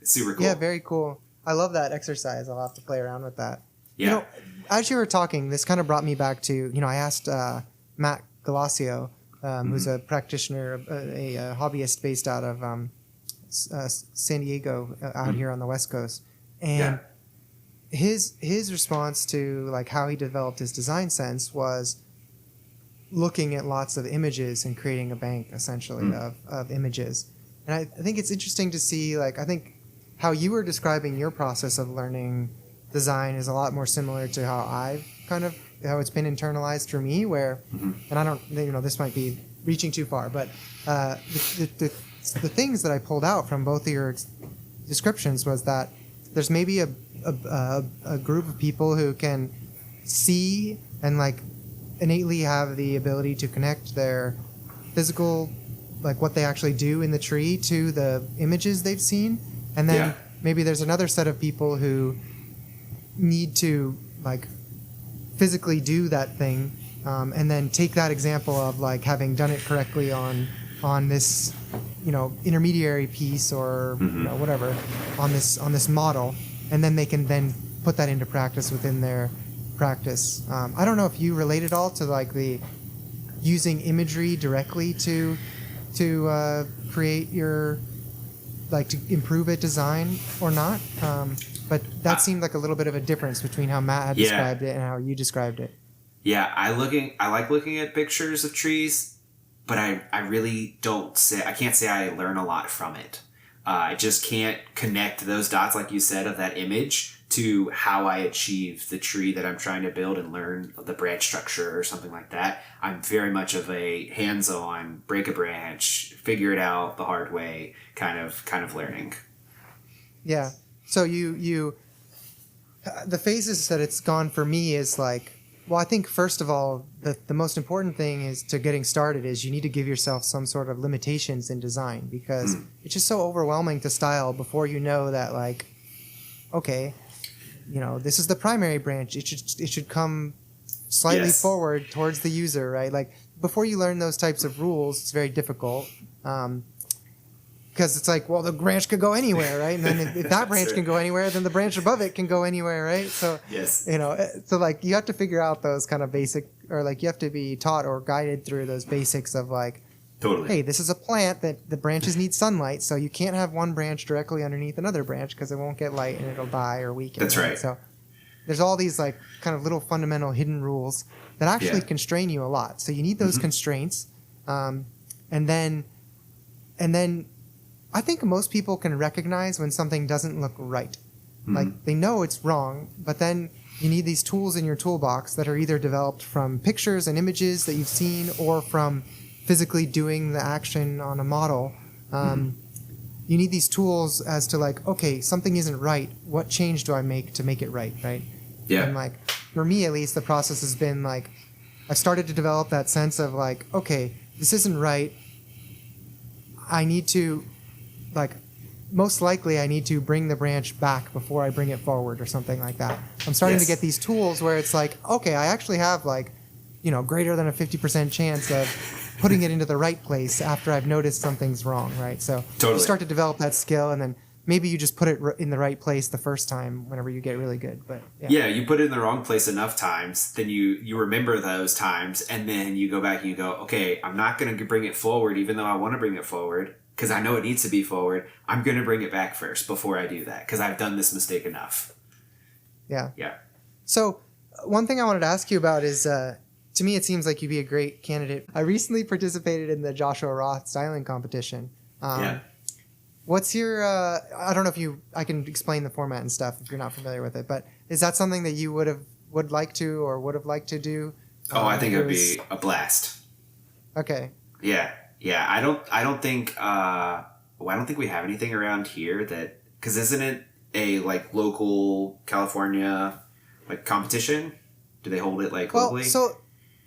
It's super cool. Yeah, very cool. I love that exercise. I'll have to play around with that. Yeah. As you were talking, this kind of brought me back to, I asked Matt Galasio, who's a practitioner, a hobbyist based out of San Diego, out here on the West Coast. And his response to like how he developed his design sense was looking at lots of images and creating a bank essentially of images. And I think it's interesting to see, like, I think how you were describing your process of learning design is a lot more similar to how it's been internalized for me, where, and I don't, this might be reaching too far, but the things that I pulled out from both of your descriptions was that there's maybe a group of people who can see and like innately have the ability to connect their physical, like what they actually do in the tree, to the images they've seen. And then maybe there's another set of people who need to like physically do that thing, and then take that example of like having done it correctly on this intermediary piece or whatever on this model, and then they can then put that into practice within their practice. I don't know if you relate at all to like the using imagery directly to create your, like, to improve a design or not. But that seemed like a little bit of a difference between how Matt had described it and how you described it. Yeah, I like looking at pictures of trees, but I really I can't say I learn a lot from it. I just can't connect those dots, like you said, of that image to how I achieve the tree that I'm trying to build and learn the branch structure or something like that. I'm very much of a hands-on, break a branch, figure it out the hard way kind of learning. Yeah. So you the phases that it's gone for me is like, well, I think first of all, the most important thing is to getting started is you need to give yourself some sort of limitations in design, because it's just so overwhelming to style before you know that, like, okay, this is the primary branch. It should come slightly forward towards the user, right? Like, before you learn those types of rules, it's very difficult. Because it's like, well, the branch could go anywhere, right? And then if that branch can go anywhere, then the branch above it can go anywhere, right? So, so like you have to figure out those kind of basic, or like you have to be taught or guided through those basics of like, Totally. hey, this is a plant that the branches need sunlight, so you can't have one branch directly underneath another branch because it won't get light and it'll die or weaken. That's right. So there's all these like kind of little fundamental hidden rules that actually constrain you a lot. So you need those constraints, and then I think most people can recognize when something doesn't look right. Like they know it's wrong, but then you need these tools in your toolbox that are either developed from pictures and images that you've seen or from physically doing the action on a model. You need these tools as to like, okay, something isn't right. What change do I make to make it right? Right. Yeah. And like, for me at least, the process has been like, I've started to develop that sense of like, okay, this isn't right. I need to, like, most likely I need to bring the branch back before I bring it forward or something like that. I'm starting to get these tools where it's like, okay, I actually have like, greater than a 50% chance of putting it into the right place after I've noticed something's wrong, right? So you start to develop that skill, and then maybe you just put it in the right place the first time whenever you get really good. But yeah, you put it in the wrong place enough times, then you remember those times, and then you go back and you go, okay, I'm not going to bring it forward even though I want to bring it forward because I know it needs to be forward. I'm going to bring it back first before I do that because I've done this mistake enough. Yeah. Yeah. So one thing I wanted to ask you about is, to me, it seems like you'd be a great candidate. I recently participated in the Joshua Roth styling competition. What's your, I don't know if I can explain the format and stuff if you're not familiar with it, but is that something that you would have liked to do? Oh, I think it would be a blast. Okay. Yeah. Yeah. I don't think we have anything around here because isn't it a like local California like competition? Do they hold it like locally? Well, so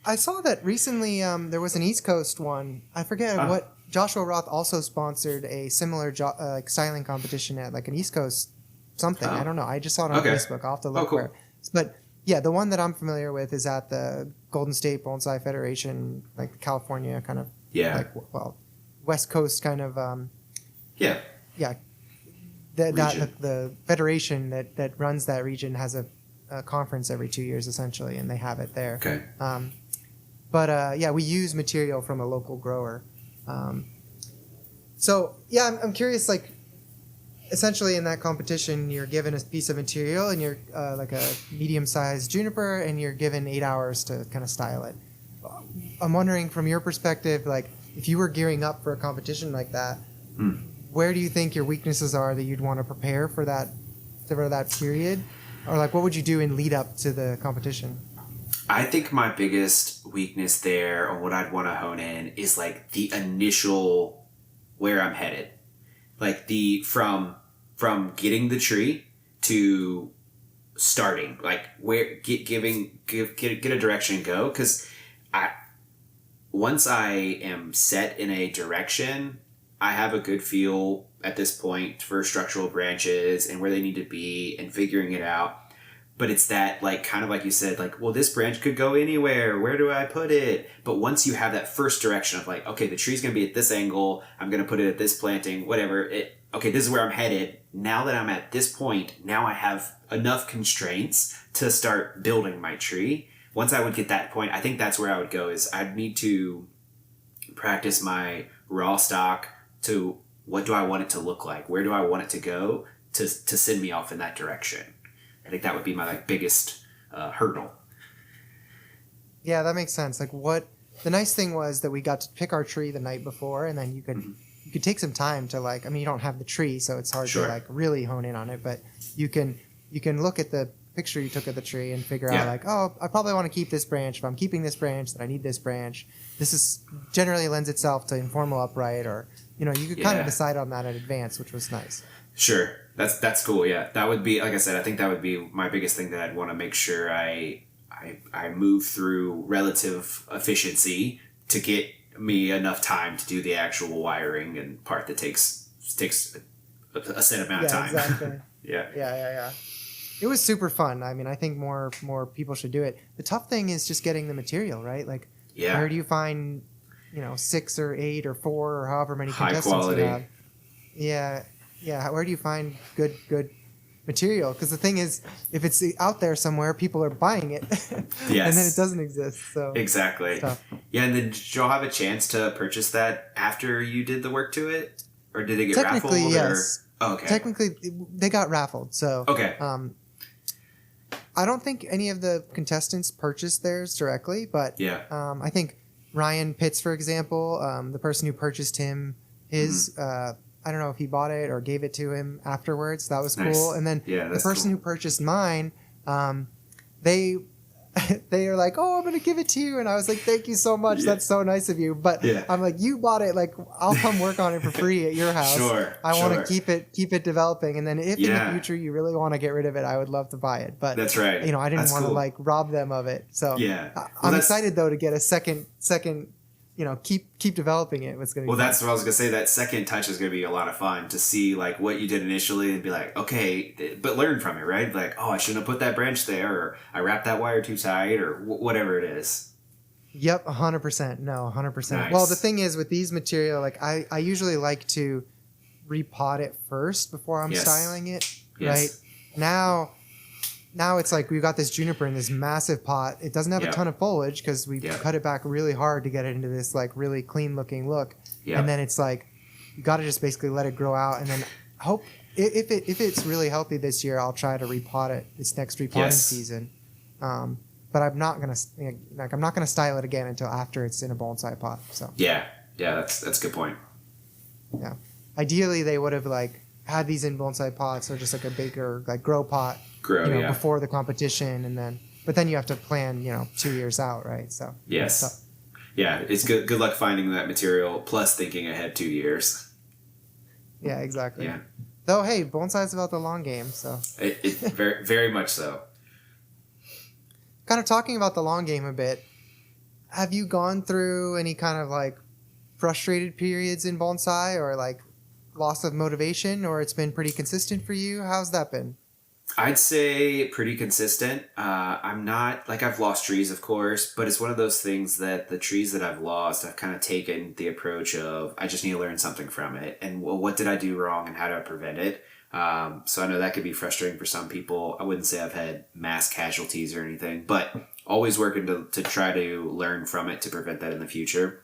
I saw that recently there was an East Coast one. I forget what. Joshua Roth also sponsored a similar like styling competition at like an East Coast something. I don't know. I just saw it on Facebook. I'll have to look where. But yeah, the one that I'm familiar with is at the Golden State Bonsai Federation, like California kind of. Yeah. Like, well, West Coast kind of. Yeah. Yeah. The federation that runs that region has a conference every 2 years essentially, and they have it there. Okay. But yeah, we use material from a local grower. So yeah, I'm curious, like, essentially in that competition, you're given a piece of material and you're like a medium-sized juniper and you're given 8 hours to kind of style it. I'm wondering from your perspective, like if you were gearing up for a competition like that, where do you think your weaknesses are that you'd want to prepare for that period? Or like, what would you do in lead up to the competition? I think my biggest weakness there, or what I'd want to hone in, is like the initial where I'm headed, like the from getting the tree to starting, like where get a direction and go. Because once I am set in a direction, I have a good feel at this point for structural branches and where they need to be and figuring it out. But it's that, like, kind of like you said, like, well, this branch could go anywhere. Where do I put it? But once you have that first direction of like, okay, the tree's going to be at this angle. I'm going to put it at this planting, whatever. Okay, this is where I'm headed. Now that I'm at this point, now I have enough constraints to start building my tree. Once I would get that point, I think that's where I would go is I'd need to practice my raw stock to what do I want it to look like? Where do I want it to go to send me off in that direction? I think that would be my like biggest hurdle. Yeah, that makes sense. Like the nice thing was that we got to pick our tree the night before, and then you could take some time to like. I mean, you don't have the tree, so it's hard to like really hone in on it. But you can look at the picture you took of the tree and figure out like, oh, I probably want to keep this branch. If I'm keeping this branch, then I need this branch. This is generally lends itself to informal upright, or you could kind of decide on that in advance, which was nice. Sure. That's cool. Yeah. That would be, like I said, I think that would be my biggest thing that I'd want to make sure I move through relative efficiency to get me enough time to do the actual wiring and part that takes a set amount of time. Exactly. Yeah. It was super fun. I mean, I think more people should do it. The tough thing is just getting the material, right? Like, where do you find, 6 or 8 or 4 or however many high contestants quality. you have? Yeah. Where do you find good material. Because the thing is, if it's out there somewhere, people are buying it, Yes. and then it doesn't exist. So Exactly. Yeah, and then did y'all have a chance to purchase that after you did the work to it, or did it get raffled? Technically, yes. Oh, okay. Technically, they got raffled. So Okay. I don't think any of the contestants purchased theirs directly, but Yeah. I think Ryan Pitts, for example, the person who purchased him, his I don't know if he bought it or gave it to him afterwards. That was Nice. cool. And then Yeah, the that's person cool. who purchased mine, they they are like, "Oh, I'm gonna give it to you," and I was like, "Thank you so much. Yeah. That's so nice of you." But Yeah. I'm like, "You bought it. Like, I'll come work on it for free at your house. Sure, I want sure. to keep it developing, and then if in Yeah. the future you really want to get rid of it, I would love to buy it." But That's right. I didn't That's want to cool. like rob them of it. So Yeah. I'm excited though to get a second. Keep developing it. What's gonna Well, be that's what I was gonna say. That second touch is gonna be a lot of fun to see, like, what you did initially, and be like, okay, but learn from it, right? Like, oh, I shouldn't have put that branch there, or I wrapped that wire too tight, or whatever it is. Yep, 100%. No, 100%. Nice. Well, the thing is with these material, like I usually like to repot it first before I'm Yes. styling it. Yes. Right now it's like we've got this juniper in this massive pot. It doesn't have Yep. a ton of foliage because we Yep. cut it back really hard to get it into this like really clean looking look. Yep. And then it's like you got to just basically let it grow out and then hope if it's really healthy this year, I'll try to repot it this next repotting Yes. season. But I'm not gonna style it again until after it's in a bonsai pot. So Yeah, that's a good point. yeah, ideally they would have like had these in bonsai pots or just like a bigger like grow pot, Grow, before the competition, but then you have to plan 2 years out, right? So Yes. that's tough. Yeah, it's good luck finding that material, plus thinking ahead 2 years. Yeah, exactly. Yeah. Though hey, bonsai is about the long game, so It very, very much so. kind of talking about the long game a bit. Have you gone through any kind of like frustrated periods in bonsai or like loss of motivation, or it's been pretty consistent for you? How's that been? I'd say pretty consistent. I'm not, like, I've lost trees, of course, but it's one of those things that the trees that I've lost, I've kind of taken the approach of, I just need to learn something from it. And well, what did I do wrong and how do I prevent it? So I know that could be frustrating for some people. I wouldn't say I've had mass casualties or anything, but always working to try to learn from it to prevent that in the future.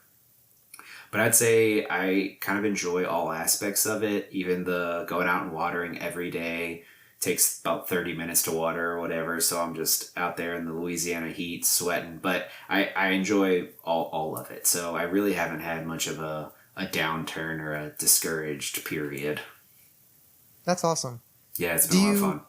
But I'd say I kind of enjoy all aspects of it, even the going out and watering every day. Takes about 30 minutes to water or whatever, so I'm just out there in the Louisiana heat sweating, but I enjoy all of it. So I really haven't had much of a downturn or a discouraged period. That's awesome. Yeah, it's been a lot of fun.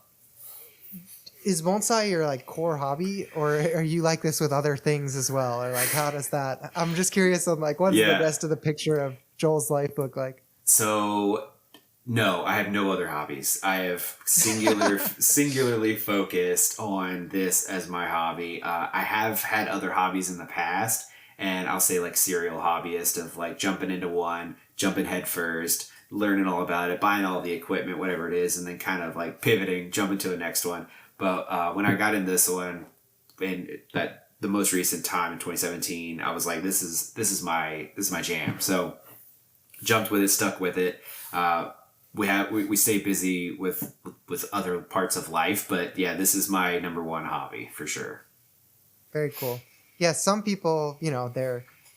Is bonsai your like core hobby, or are you like this with other things as well, or like how does that? I'm just curious on like what does the rest of the picture of Joel's life look like? So no, I have no other hobbies. I have singularly focused on this as my hobby. I have had other hobbies in the past, and I'll say like serial hobbyist of like jumping into one, jumping head first, learning all about it, buying all the equipment, whatever it is, and then kind of like pivoting, jumping to the next one. But when I got in this one, in the most recent time in 2017, I was like, this is my jam. So jumped with it, stuck with it. We stay busy with other parts of life, but yeah, this is my number one hobby for sure. Very cool. Yeah, some people,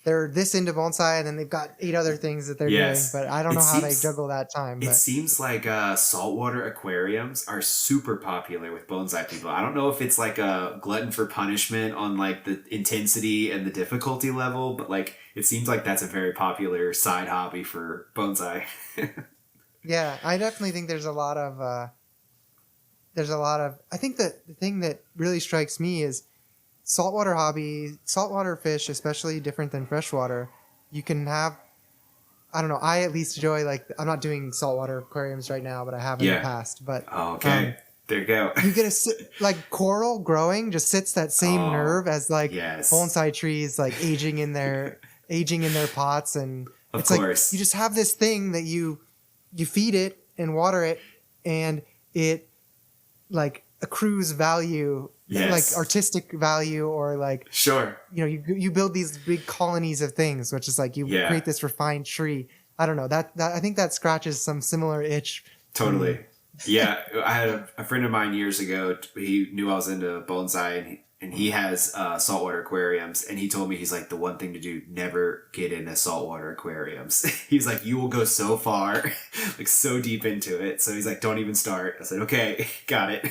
they're this into bonsai and then they've got 8 other things that they're doing, but I don't know how they juggle that time. It seems like saltwater aquariums are super popular with bonsai people. I don't know if it's like a glutton for punishment on like the intensity and the difficulty level, but like it seems like that's a very popular side hobby for bonsai. Yeah, I definitely think there's a lot of I think that the thing that really strikes me is saltwater fish, especially different than freshwater. You can have, I don't know, I at least enjoy, like, I'm not doing saltwater aquariums right now, but I have in the past. But okay, there you go. You get like coral growing just sits that same nerve as like bonsai trees, like aging in their pots, and of course, like you just have this thing that you feed it and water it, and it like accrues value, like artistic value, or like you build these big colonies of things, which is like you create this refined tree. I don't know, that I think that scratches some similar itch. Totally. Yeah, I had a friend of mine years ago. He knew I was into bonsai, and he has saltwater aquariums. And he told me, he's like, the one thing to do: never get into saltwater aquariums. He's like, you will go so far, like so deep into it. So he's like, don't even start. I said, okay, got it.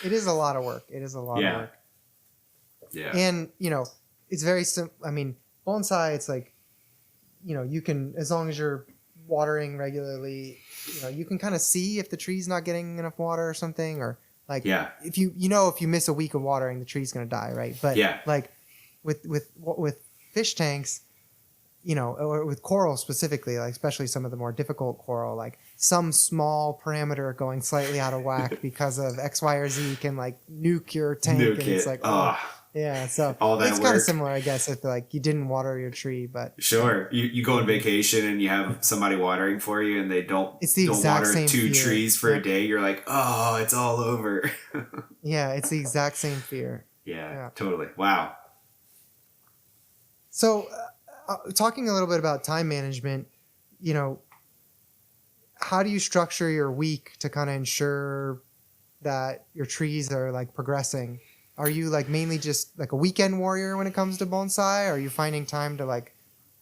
It is a lot of work. It is a lot of work. Yeah. And it's very simple. I mean, bonsai, it's like, you can, as long as you're watering regularly, you can kind of see if the tree's not getting enough water or something, or like, if you miss a week of watering, the tree's going to die, right? But like with fish tanks, or with coral specifically, like especially some of the more difficult coral, like some small parameter going slightly out of whack because of X, Y, or Z can like nuke your tank, and it's like, yeah, so it's kind of similar, I guess, if like you didn't water your tree, but sure, you go on vacation and you have somebody watering for you, and they don't water same two fear. trees for a day. You're like, oh, it's all over. Yeah, it's the exact same fear. Yeah, totally. Wow. So, talking a little bit about time management, how do you structure your week to kind of ensure that your trees are like progressing? Are you like mainly just like a weekend warrior when it comes to bonsai? Are you finding time to like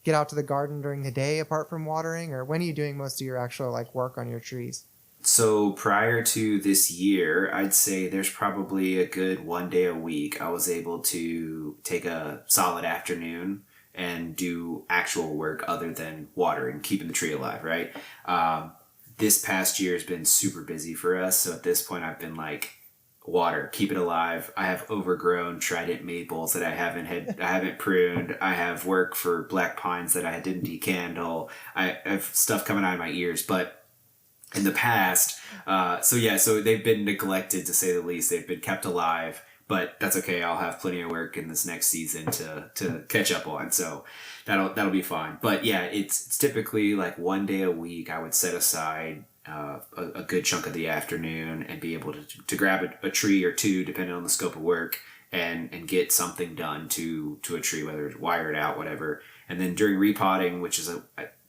get out to the garden during the day apart from watering? Or when are you doing most of your actual like work on your trees? So prior to this year, I'd say there's probably a good 1 day a week I was able to take a solid afternoon and do actual work other than watering, keeping the tree alive, right? This past year has been super busy for us. So at this point, I've been like, water, keep it alive. I have overgrown trident maples that I haven't pruned. I have work for black pines that I didn't decandle. I have stuff coming out of my ears, but in the past, so they've been neglected, to say the least. They've been kept alive, but that's okay. I'll have plenty of work in this next season to catch up on. So that'll be fine. But yeah, it's typically like 1 day a week I would set aside a good chunk of the afternoon and be able to grab a tree or two, depending on the scope of work, and get something done to a tree, whether it's wired out, whatever. And then during repotting, which is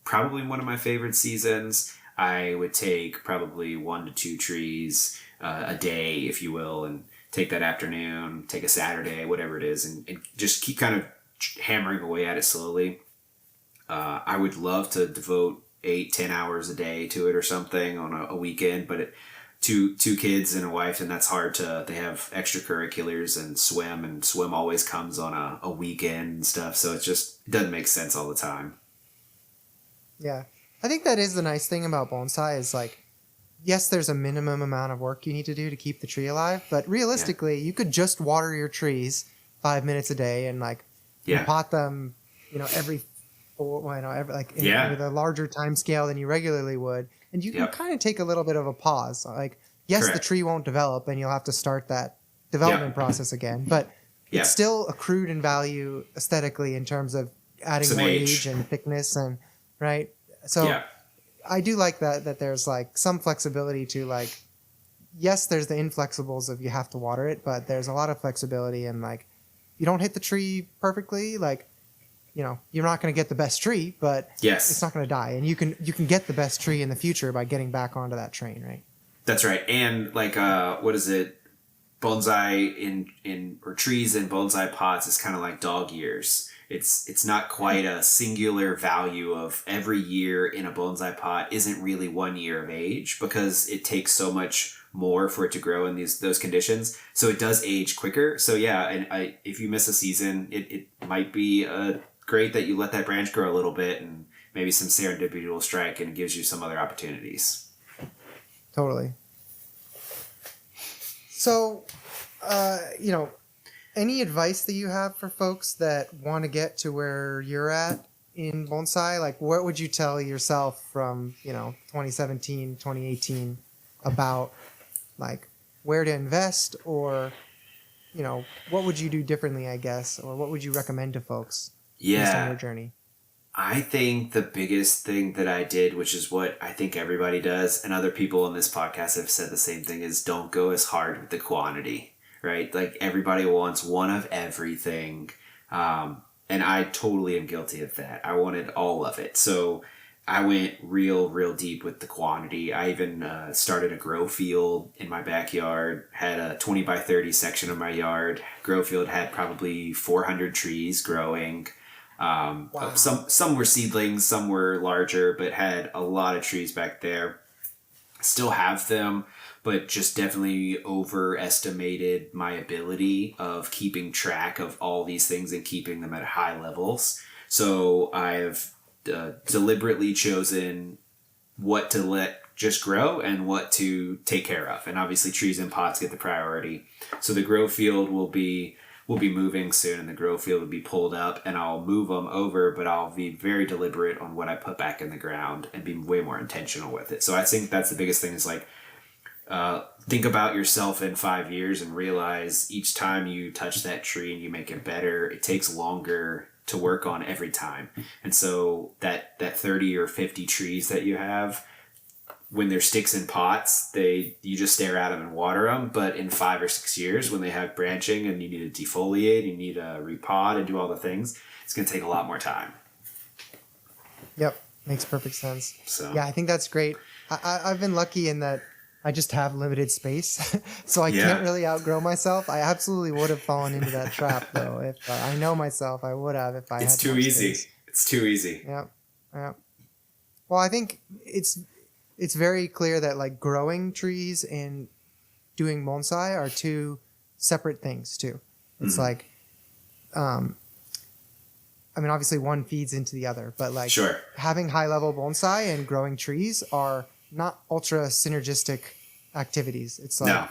probably one of my favorite seasons, I would take probably 1 to 2 trees a day, if you will, and take that afternoon, take a Saturday, whatever it is, and just keep kind of hammering away at it slowly. I would love to devote 8-10 hours a day to it or something on a weekend, but two kids and a wife, and that's hard to. They have extracurriculars and swim always comes on a weekend and stuff, so it doesn't make sense all the time. Yeah, I think that is the nice thing about bonsai is like, yes, there's a minimum amount of work you need to do to keep the tree alive, but realistically, you could just water your trees 5 minutes a day and like pot them, every with a larger time scale than you regularly would, and you can kind of take a little bit of a pause. Like, yes, the tree won't develop, and you'll have to start that development process again, but it's still accrued in value aesthetically in terms of adding some more age and thickness, and right. So I do like that there's like some flexibility to like, yes, there's the inflexibles of you have to water it, but there's a lot of flexibility, and like, you don't hit the tree perfectly, like, you're not going to get the best tree, but it's not going to die. And you can get the best tree in the future by getting back onto that train, right? That's right. And like, what is it? Bonsai or trees in bonsai pots is kind of like dog years. It's not quite a singular value of every year in a bonsai pot isn't really 1 year of age, because it takes so much more for it to grow in those conditions. So it does age quicker. So yeah, and if you miss a season, it might be great that you let that branch grow a little bit, and maybe some serendipity will strike and it gives you some other opportunities. Totally. So, any advice that you have for folks that want to get to where you're at in bonsai? Like, what would you tell yourself from, 2017, 2018 about like where to invest, or, what would you do differently, I guess, or what would you recommend to folks? Based on your journey? I think the biggest thing that I did, which is what I think everybody does, and other people on this podcast have said the same thing, is don't go as hard with the quantity, right? Like, everybody wants one of everything. And I totally am guilty of that. I wanted all of it. So I went real deep with the quantity. I even started a grow field in my backyard, had a 20 by 30 section of my yard. Grow field had probably 400 trees growing. Wow. Some were seedlings, some were larger, but had a lot of trees back there. Still have them, but just definitely overestimated my ability of keeping track of all these things and keeping them at high levels. So I've deliberately chosen what to let just grow and what to take care of. And obviously trees and pots get the priority. So the grow field will be moving soon, and the grow field will be pulled up, and I'll move them over, but I'll be very deliberate on what I put back in the ground and be way more intentional with it. So I think that's the biggest thing is like, think about yourself in 5 years and realize each time you touch that tree and you make it better, it takes longer to work on every time. And so that 30 or 50 trees that you have, when they're sticks in pots, you just stare at them and water them. But in 5 or 6 years, when they have branching and you need to defoliate, you need to repot and do all the things, it's going to take a lot more time. Yep, makes perfect sense. So yeah, I think that's great. I've been lucky in that I just have limited space, so I can't really outgrow myself. I absolutely would have fallen into that trap, though. If I know myself, I would have if I had more space. It's too easy. Yeah. Well, I think it's very clear that like growing trees and doing bonsai are two separate things too. It's like, I mean, obviously one feeds into the other, but like having high level bonsai and growing trees are not ultra synergistic activities. It's like,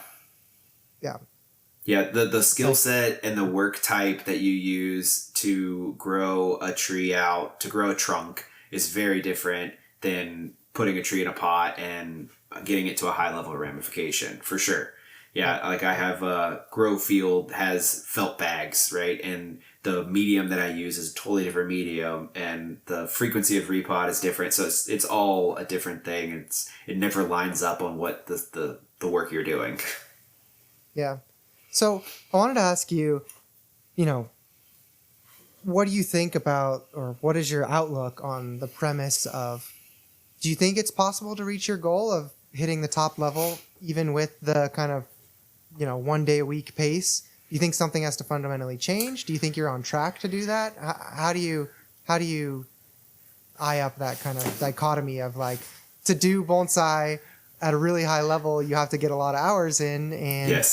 the skill set and the work type that you use to grow a tree out, to grow a trunk, is very different than putting a tree in a pot and getting it to a high level of ramification, for sure. Yeah, like I have a grow field has felt bags, right? And the medium that I use is a totally different medium, and the frequency of repot is different. So it's all a different thing. It never lines up on what the work you're doing. Yeah. So I wanted to ask you, what do you think about, or what is your outlook on the premise of, do you think it's possible to reach your goal of hitting the top level even with the kind of 1 day a week pace? Do you think something has to fundamentally change? Do you think you're on track to do that? How do you eye up that kind of dichotomy of like, to do bonsai at a really high level, you have to get a lot of hours in, and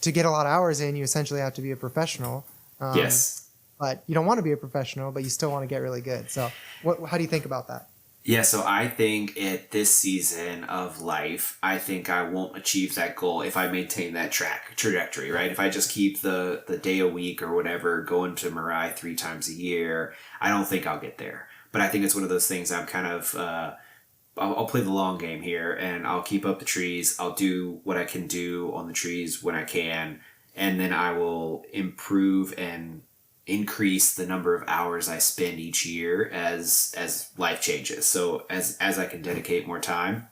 to get a lot of hours in, you essentially have to be a professional. But you don't want to be a professional, but you still want to get really good. So how do you think about that? Yeah, so I think at this season of life, I think I won't achieve that goal if I maintain that trajectory, right? If I just keep the day a week or whatever going to Mirai 3 times a year, I don't think I'll get there. But I think it's one of those things I'm kind of, I'll play the long game here, and I'll keep up the trees. I'll do what I can do on the trees when I can, and then I will improve and increase the number of hours I spend each year as life changes. So as I can dedicate more time,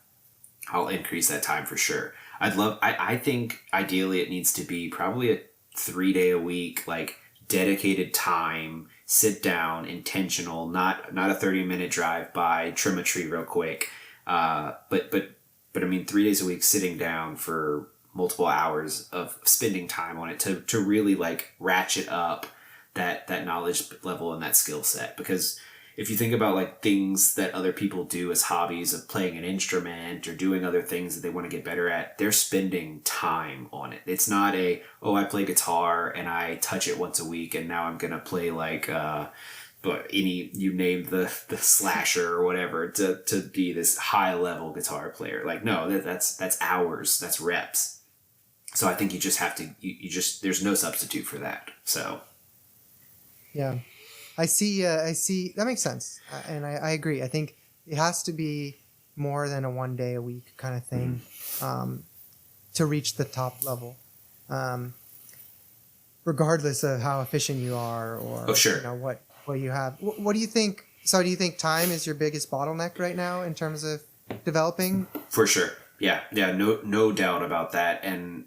I'll increase that time for sure. I think ideally it needs to be probably a 3 day a week, like dedicated time, sit down, intentional, not a 30-minute drive by, trim a tree real quick. But I mean, 3 days a week sitting down for multiple hours of spending time on it to really like ratchet up that knowledge level and that skill set. Because if you think about like things that other people do as hobbies of playing an instrument or doing other things that they want to get better at, they're spending time on it. It's not I play guitar and I touch it once a week and now I'm going to play like, you name the slasher or whatever to be this high level guitar player. Like, no, that's hours, that's reps. So I think you just have to, there's no substitute for that. So. Yeah, I see. That makes sense, and I agree. I think it has to be more than a 1 day a week kind of thing to reach the top level, regardless of how efficient you are or what you have. What do you think? So, do you think time is your biggest bottleneck right now in terms of developing? For sure. Yeah. No doubt about that. And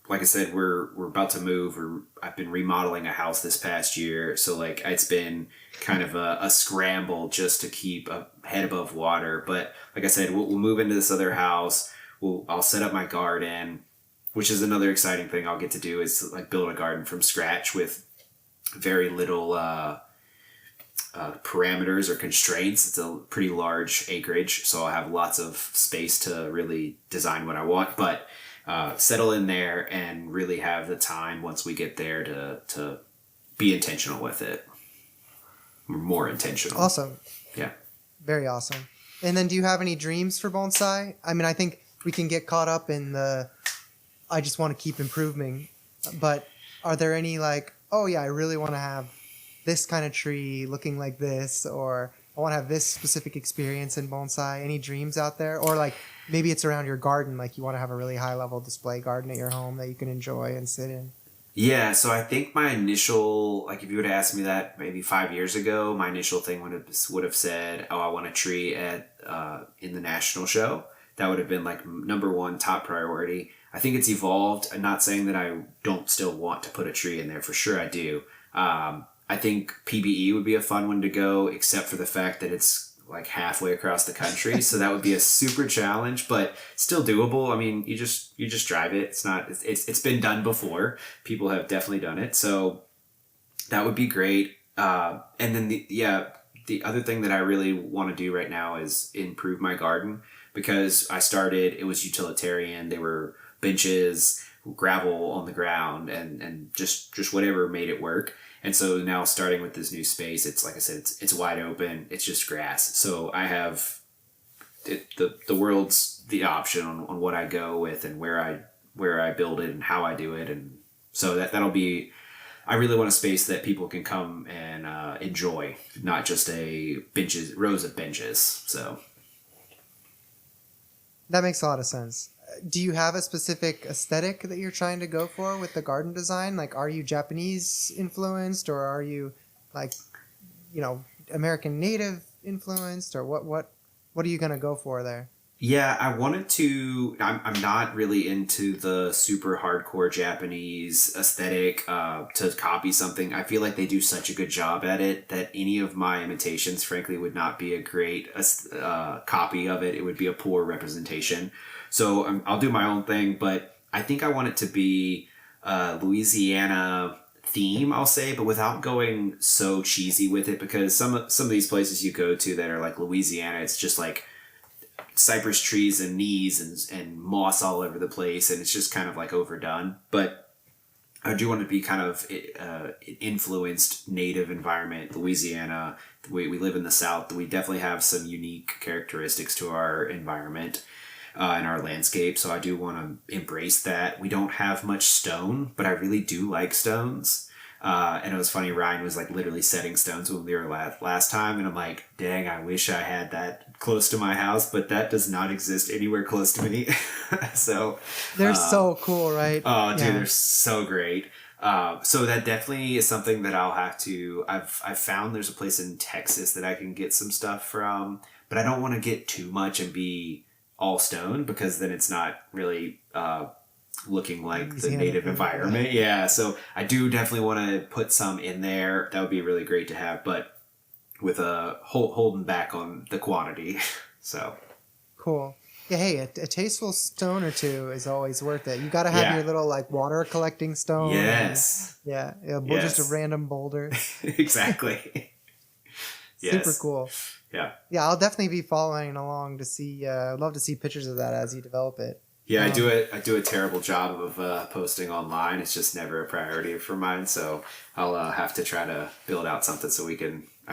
like I said, we're about to move. I've been remodeling a house this past year, so like it's been kind of a scramble just to keep a head above water. But like I said, we'll move into this other house. I'll set up my garden, which is another exciting thing I'll get to do, is like build a garden from scratch with very little parameters or constraints. It's a pretty large acreage, so I'll have lots of space to really design what I want. But settle in there and really have the time once we get there to be intentional with it. More intentional. Awesome. Yeah. Very awesome. And then do you have any dreams for bonsai? I mean, I think we can get caught up in I just want to keep improving. But are there any like, oh yeah, I really want to have this kind of tree looking like this, or I want to have this specific experience in bonsai? Any dreams out there? Or like maybe it's around your garden, like you want to have a really high level display garden at your home that you can enjoy and sit in. Yeah, so I think my initial, like if you would have asked me that maybe 5 years ago, my initial thing would have said, oh, I want a tree at in the national show. That would have been like number one top priority. I think it's evolved. I'm not saying that I don't still want to put a tree in there. For sure I do. I think PBE would be a fun one to go, except for the fact that it's like halfway across the country. So that would be a super challenge, but still doable. I mean, you just drive it. It's been done before. People have definitely done it. So that would be great. And then the other thing that I really want to do right now is improve my garden, because it was utilitarian. They were benches, gravel on the ground, and just whatever made it work. And so now starting with this new space, it's like I said, it's wide open. It's just grass. So I have the world's the option on what I go with and where I build it and how I do it. And so that'll be, I really want a space that people can come and enjoy, not just rows of benches. So that makes a lot of sense. Do you have a specific aesthetic that you're trying to go for with the garden design? Like, are you Japanese influenced, or are you like, American native influenced, or what are you going to go for there? Yeah, I'm not really into the super hardcore Japanese aesthetic to copy something. I feel like they do such a good job at it that any of my imitations, frankly, would not be a great copy of it. It would be a poor representation. So I'll do my own thing, but I think I want it to be Louisiana theme, I'll say, but without going so cheesy with it, because some of these places you go to that are like Louisiana, it's just like cypress trees and knees and moss all over the place, and it's just kind of like overdone. But I do want to be kind of influenced native environment, Louisiana. We live in the South. We definitely have some unique characteristics to our environment and our landscape. So I do want to embrace that. We don't have much stone, but I really do like stones. And it was funny, Ryan was like literally setting stones when we were last time. And I'm like, dang, I wish I had that close to my house, but that does not exist anywhere close to me. So they're so cool, right? Oh, dude, yeah. They're so great. So that definitely is something that I'll have to, I've found there's a place in Texas that I can get some stuff from, but I don't want to get too much and be all stone, because then it's not really looking like the native environment. Yeah, so I do definitely want to put some in there. That would be really great to have, but with holding back on the quantity. So cool. Yeah, hey, a tasteful stone or two is always worth it. You got to have your little like water collecting stone. Yes. Just a random boulder. Exactly. Super cool. Yeah. Yeah, I'll definitely be following along to see. I'd love to see pictures of that as you develop it. Yeah, I do a terrible job of posting online. It's just never a priority for mine. So I'll have to try to build out something so I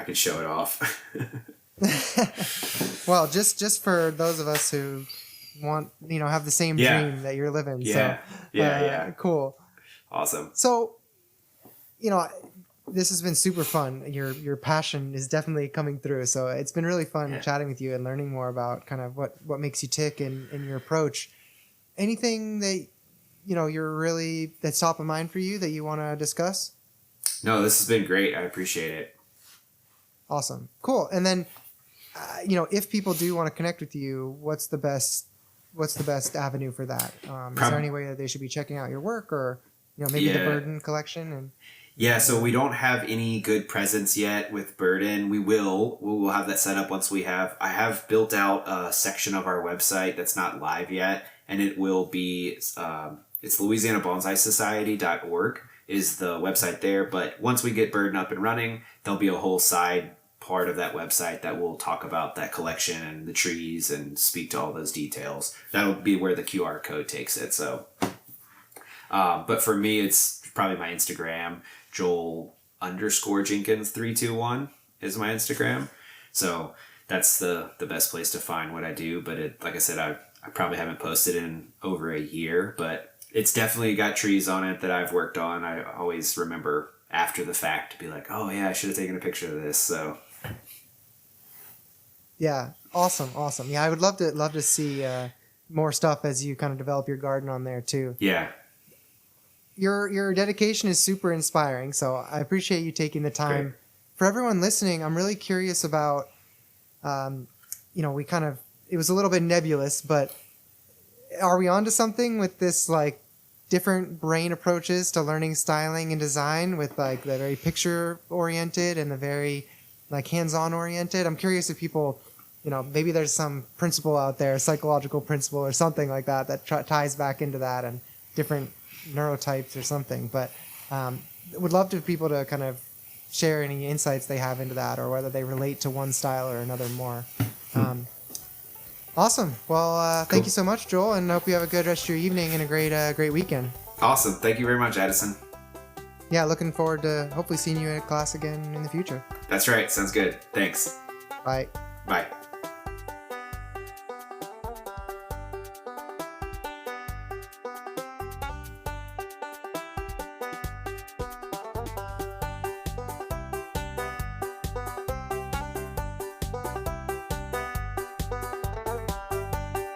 can show it off. Well, just for those of us who want, have the same dream that you're living. Yeah. So, cool. Awesome. So, this has been super fun. Your passion is definitely coming through. So it's been really fun chatting with you and learning more about kind of what makes you tick in your approach. Anything that, that's top of mind for you that you want to discuss? No, this has been great. I appreciate it. Awesome. Cool. And then, if people do want to connect with you, what's the best what's the best avenue for that? Is there any way that they should be checking out your work, or maybe the Burden collection? And yeah, so we don't have any good presence yet with Burden. We will have that set up once we have. I have built out a section of our website that's not live yet, and it will be it's louisianabonsaisociety.org is the website there. But once we get Burden up and running, there'll be a whole side part of that website that will talk about that collection and the trees and speak to all those details. That'll be where the QR code takes it. So, but for me, it's probably my Instagram, Joel_Jenkins 321 is my Instagram. So that's the best place to find what I do. But like I said, I probably haven't posted in over a year, but it's definitely got trees on it that I've worked on. I always remember after the fact to be like, oh yeah, I should have taken a picture of this. So yeah, awesome. Yeah, I would love to see more stuff as you kind of develop your garden on there too. Yeah. Your dedication is super inspiring, so I appreciate you taking the time. Great. For everyone listening, I'm really curious about, it was a little bit nebulous, but are we onto something with this like different brain approaches to learning styling and design with like the very picture oriented and the very like hands-on oriented? I'm curious if people, maybe there's some principle out there, psychological principle or something like that ties back into that, and different neurotypes or something. But would love to people to kind of share any insights they have into that, or whether they relate to one style or another more. Awesome. Well, thank you so much, Joel, and hope you have a good rest of your evening and a great weekend. Awesome. Thank you very much, Addison. Yeah, looking forward to hopefully seeing you at class again in the future. That's right. Sounds good. Thanks. Bye. Bye.